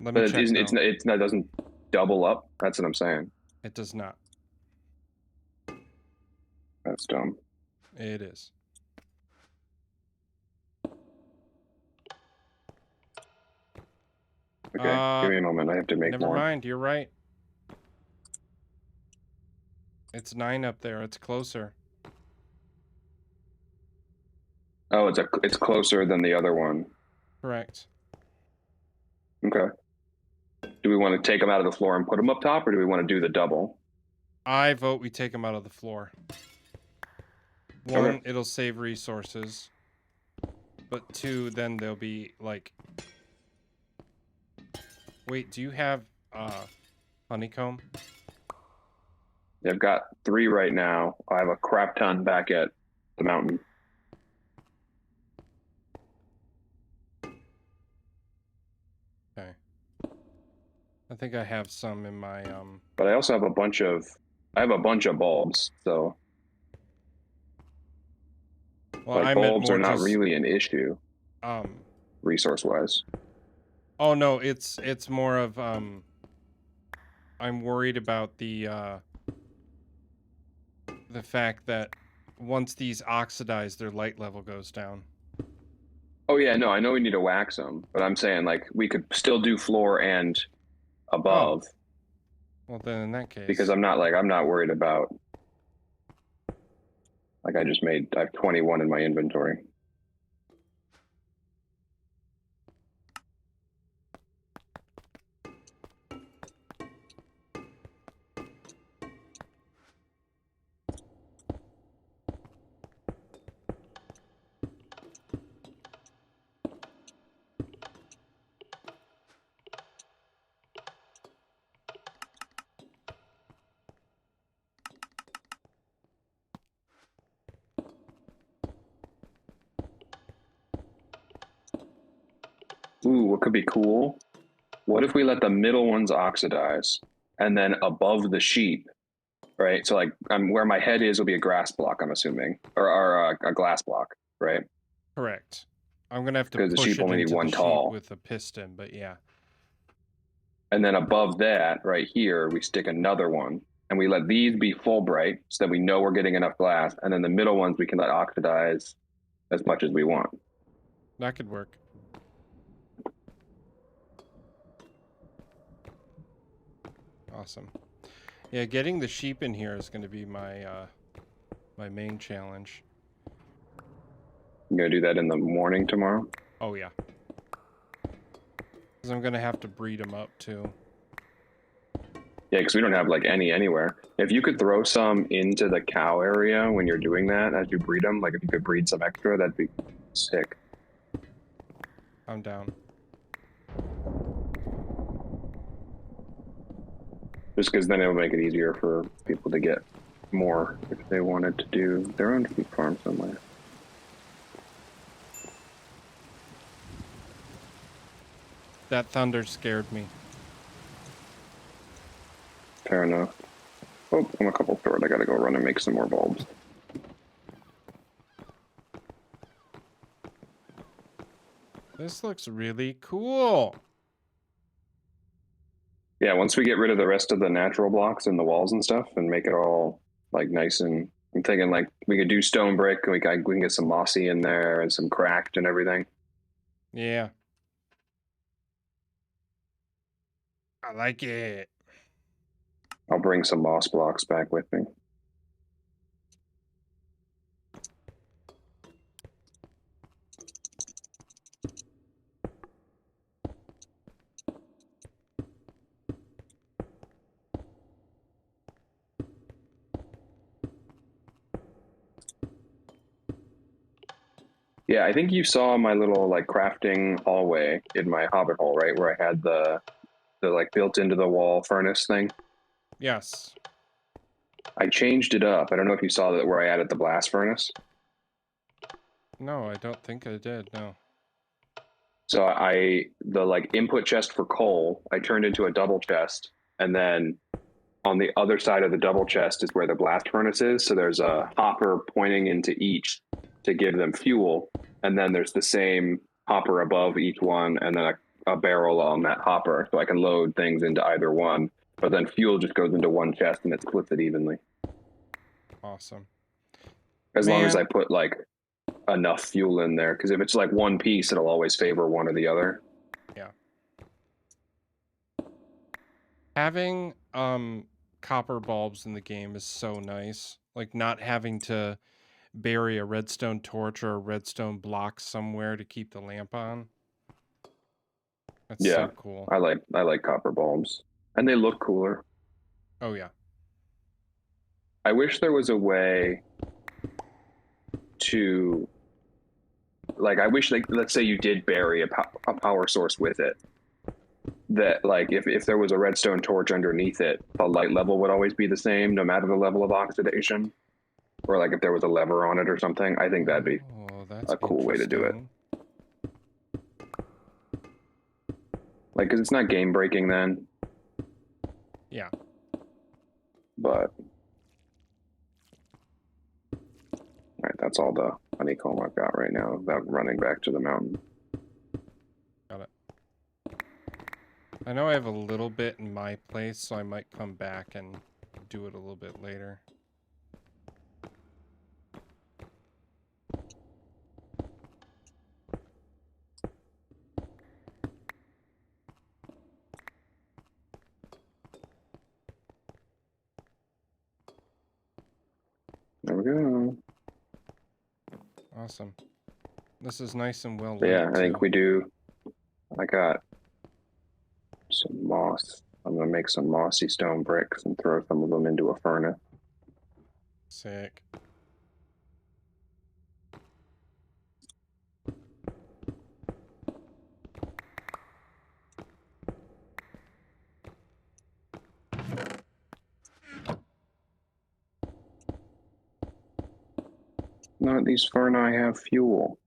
Let But me check. it doesn't double up. That's what I'm saying. It does not. That's dumb. It is. Okay, give me a moment. I have to make Never more. mind. You're right. It's 9 up there. It's closer. Oh, it's closer than the other one. Correct. Okay. Do we want to take them out of the floor and put them up top, or do we want to do the double? I vote we take them out of the floor. One, it'll save resources. But 2, then they'll be like... Wait, do you have honeycomb? Yeah, I've got 3 right now. I have a crap ton back at the mountain. Okay. I think I have some in my But I also have a bunch of bulbs, so well, like, I meant bulbs more are not just, really an issue resource wise. Oh no, it's more of I'm worried about the fact that once these oxidize, their light level goes down. Oh yeah, no, I know we need to wax them, but I'm saying like we could still do floor and above. Oh. Well, then in that case, because I'm not worried about, like, I have 21 in my inventory. Ooh, what could be cool? What if we let the middle ones oxidize, and then above the sheep, right? So like, where my head is will be a grass block, I'm assuming, or a glass block, right? correct. I'm gonna have to Because the push sheep it only need into one the sheep tall. with a piston, but yeah. And then above that, right here, we stick another one, and we let these be full bright so that we know we're getting enough glass, and then the middle ones we can let oxidize as much as we want. That could work. Awesome. Yeah, getting the sheep in here is going to be my my main challenge. I'm gonna do that in the morning tomorrow. Oh yeah. Because I'm going to have to breed them up too. Yeah, because we don't have like any anywhere. If you could throw some into the cow area when you're doing that as you breed them, like if you could breed some extra, that'd be sick. I'm down. Just because then it would make it easier for people to get more if they wanted to do their own sheep farm somewhere. That thunder scared me. Fair enough. Oh, I'm a couple short. I gotta go run and make some more bulbs. This looks really cool. Yeah, once we get rid of the rest of the natural blocks in the walls and stuff and make it all like nice and I'm thinking like we could do stone brick and we can get some mossy in there and some cracked and everything. Yeah. I like it. I'll bring some moss blocks back with me. Yeah, I think you saw my little like crafting hallway in my hobbit hole, right? Where I had the like built into the wall furnace thing. Yes. I changed it up. I don't know if you saw that where I added the blast furnace. No, I don't think I did. No. So the like input chest for coal, I turned into a double chest, and then on the other side of the double chest is where the blast furnace is. So there's a hopper pointing into each to give them fuel, and then there's the same hopper above each one, and then a barrel on that hopper, so I can load things into either one. But then fuel just goes into one chest and it splits it evenly. Awesome. As long as I put like enough fuel in there, because if it's like one piece, it'll always favor one or the other. Yeah. Having copper bulbs in the game is so nice. Like not having to bury a redstone torch or a redstone block somewhere to keep the lamp on. That's so cool. I like copper bulbs, and they look cooler. Oh yeah. I wish there was a way to, like, I wish, like, let's say you did bury a power source with it, that, like, if there was a redstone torch underneath it, the light level would always be the same, no matter the level of oxidation. Or, like, if there was a lever on it or something. I think that'd be a cool way to do it. Like, because it's not game breaking then. Yeah. But all right, that's all the honeycomb I've got right now without running back to the mountain. Got it. I know I have a little bit in my place, so I might come back and do it a little bit later. There we go. Awesome. This is nice and well lit. Yeah, I think too. we do. I got some moss. I'm gonna make some mossy stone bricks and throw some of them into a furnace. Sick. None of these ferni have fuel.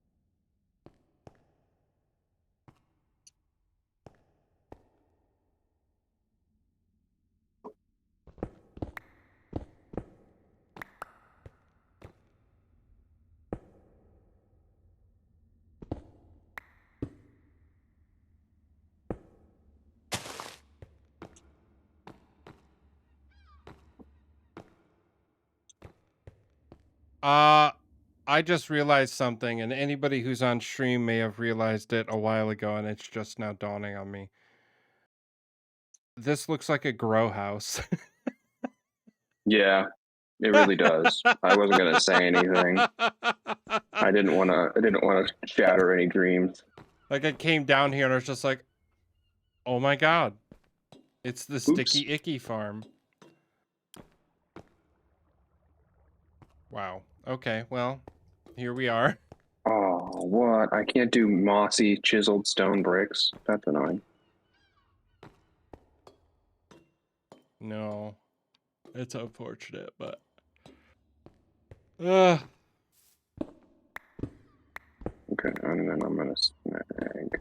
I just realized something, and anybody who's on stream may have realized it a while ago, and it's just now dawning on me. This looks like a grow house. Yeah, it really does. I wasn't gonna say anything. I didn't want to shatter any dreams. Like I came down here and I was just like, "Oh my god, it's the Sticky Icky farm." Wow. Okay. Well, here we are. Oh, what? I can't do mossy chiseled stone bricks. That's annoying. No, it's unfortunate, but. Okay, and then I'm gonna snag.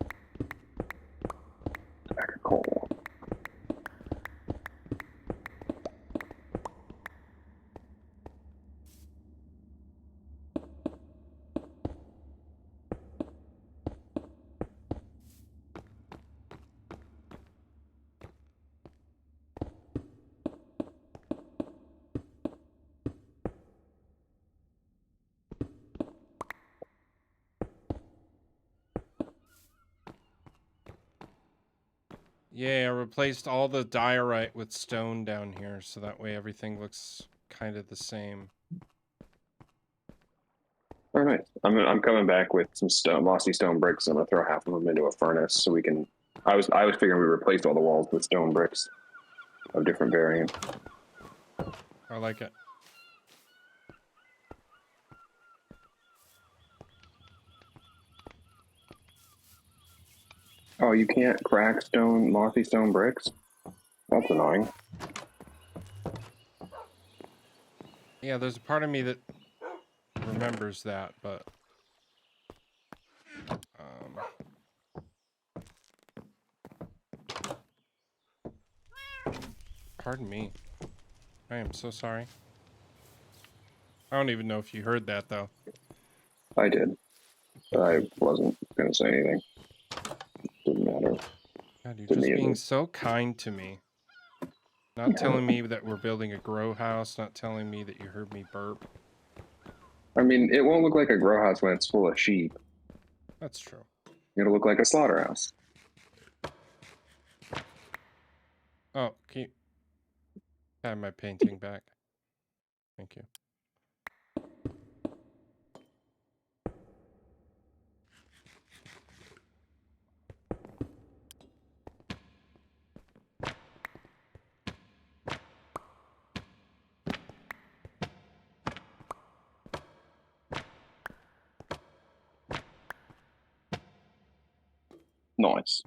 Yeah, I replaced all the diorite with stone down here, so that way everything looks kind of the same. All right, I'm coming back with some mossy stone bricks. I'm gonna throw half of them into a furnace so we can. I was figuring we replaced all the walls with stone bricks of different variants. I like it. Oh, you can't crack mossy stone bricks? That's annoying. Yeah, there's a part of me that remembers that, but pardon me. I am so sorry. I don't even know if you heard that though. I did. I wasn't gonna say anything. Didn't matter. God, you're To just me, being so kind to me. Not telling me that we're building a grow house, not telling me that you heard me burp. I mean, it won't look like a grow house when it's full of sheep. That's true. It'll look like a slaughterhouse. Oh, can you have my painting back? Thank you. Nice.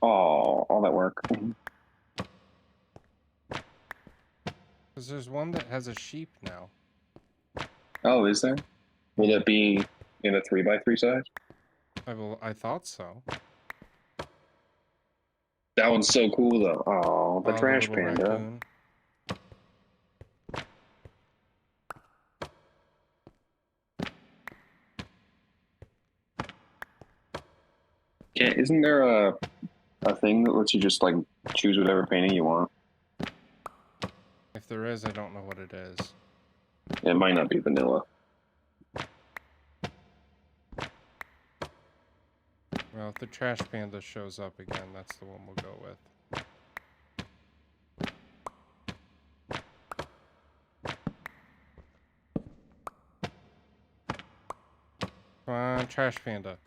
Oh, all that work. Because there's one that has a sheep now. Oh, is there? Will it be in a 3x3 size? I thought so. That one's so cool, though. Oh, the trash little panda. raccoon. Yeah, isn't there a thing that lets you just like choose whatever painting you want? If there is, I don't know what it is. It might not be vanilla. Well, if the trash panda shows up again, that's the one we'll go with. Come on, trash panda.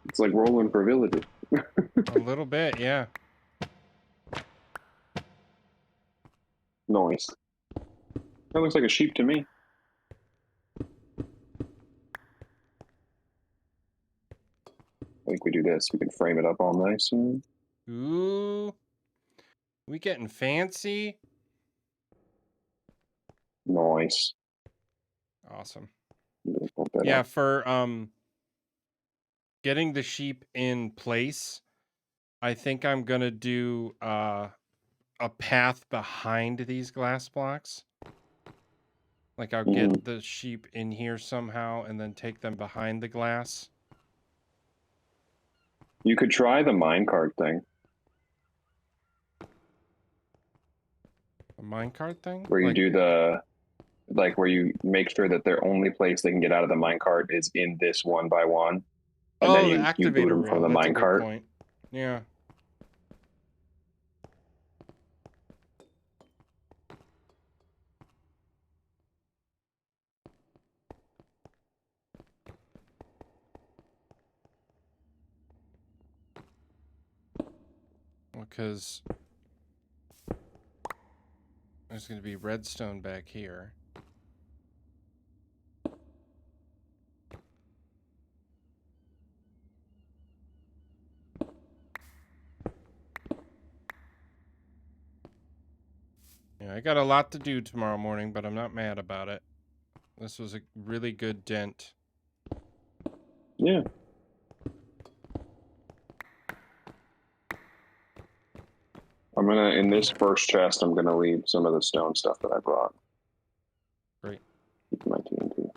It's like rolling for villages. A little bit, yeah. Nice. That looks like a sheep to me. I think we do this. We can frame it up all nice. And... Ooh. We getting fancy? Nice. Awesome. Yeah, up. For getting the sheep in place, I think I'm gonna do a path behind these glass blocks. Like I'll get the sheep in here somehow and then take them behind the glass. You could try the minecart thing. A minecart thing? Where you do where you make sure that their only place they can get out of the minecart is in this 1x1. And then you boot them from the minecart. Point. Yeah. Because there's going to be redstone back here. Yeah, I got a lot to do tomorrow morning, but I'm not mad about it. This was a really good dent. Yeah. In this first chest, I'm gonna leave some of the stone stuff that I brought. Great. Keep my TNT.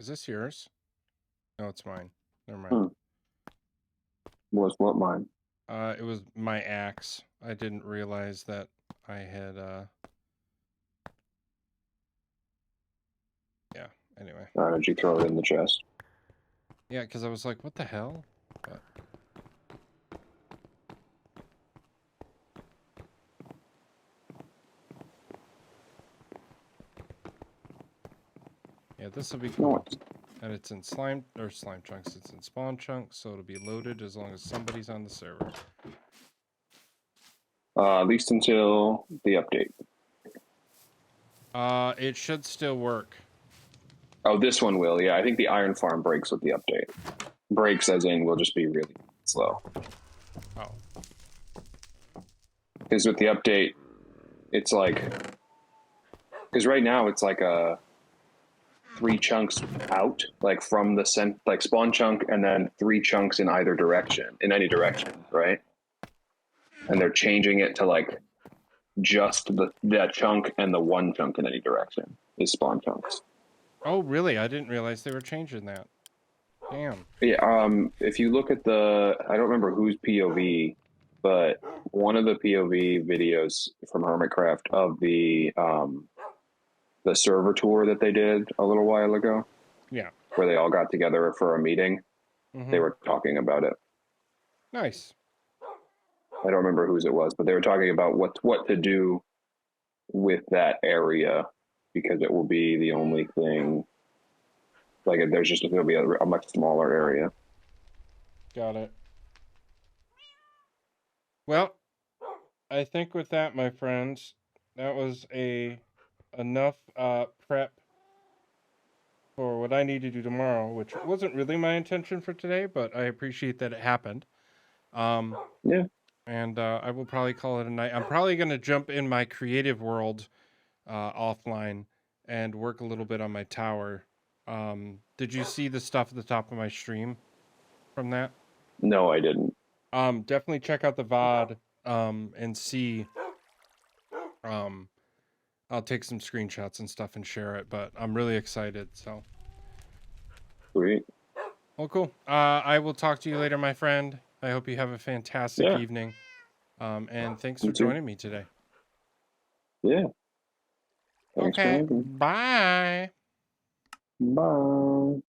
Is this yours? No, it's mine. Never mind. Hmm. Was what mine? It was my axe. I didn't realize that I had, yeah, anyway. Did you throw it in the chest? Yeah, because I was like, what the hell? But... yeah, this will be cool. No, And it's in slime chunks. It's in spawn chunks, so it'll be loaded as long as somebody's on the server. at least until the update. It should still work. Oh, this one will. Yeah, I think the iron farm breaks with the update. Breaks as in will just be really slow. Oh. Because with the update, it's like, because right now it's like a 3 chunks out, like from the like spawn chunk, and then 3 chunks in either direction, in any direction, right? And they're changing it to like just that chunk and the 1 chunk in any direction is spawn chunks. Oh, really? I didn't realize they were changing that. Damn. Yeah. If you look at I don't remember whose POV, but one of the POV videos from Hermitcraft of the server tour that they did a little while ago. Yeah. Where they all got together for a meeting. Mm-hmm. They were talking about it. Nice. I don't remember whose it was, but they were talking about what to do with that area because it will be the only thing. Like there's just going to be a much smaller area. Got it. Well, I think with that, my friends, that was enough prep for what I need to do tomorrow, which wasn't really my intention for today, but I appreciate that it happened. Yeah. And I will probably call it a night. I'm probably going to jump in my creative world offline and work a little bit on my tower. Did you see the stuff at the top of my stream from that? No, I didn't. Definitely check out the VOD and see. I'll take some screenshots and stuff and share it, but I'm really excited. So sweet. Well, cool. I will talk to you later, my friend. I hope you have a fantastic evening. And thanks for joining me today. Yeah. Thanks okay. Bye. Bye.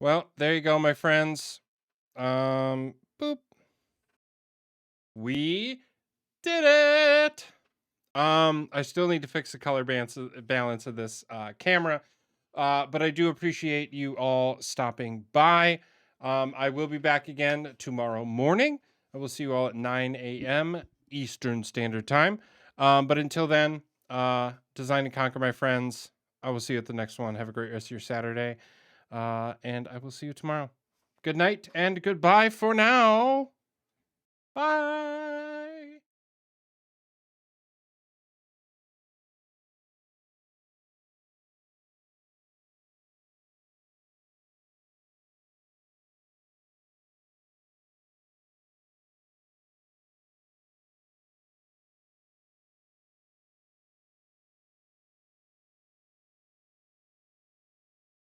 Well, there you go, my friends. Boop. We did it. I still need to fix the color balance of this camera. But I do appreciate you all stopping by. I will be back again tomorrow morning. I will see you all at 9 a.m. Eastern Standard Time. But until then, Design and Conquer, my friends. I will see you at the next one. Have a great rest of your Saturday. And I will see you tomorrow. Good night and goodbye for now. Bye.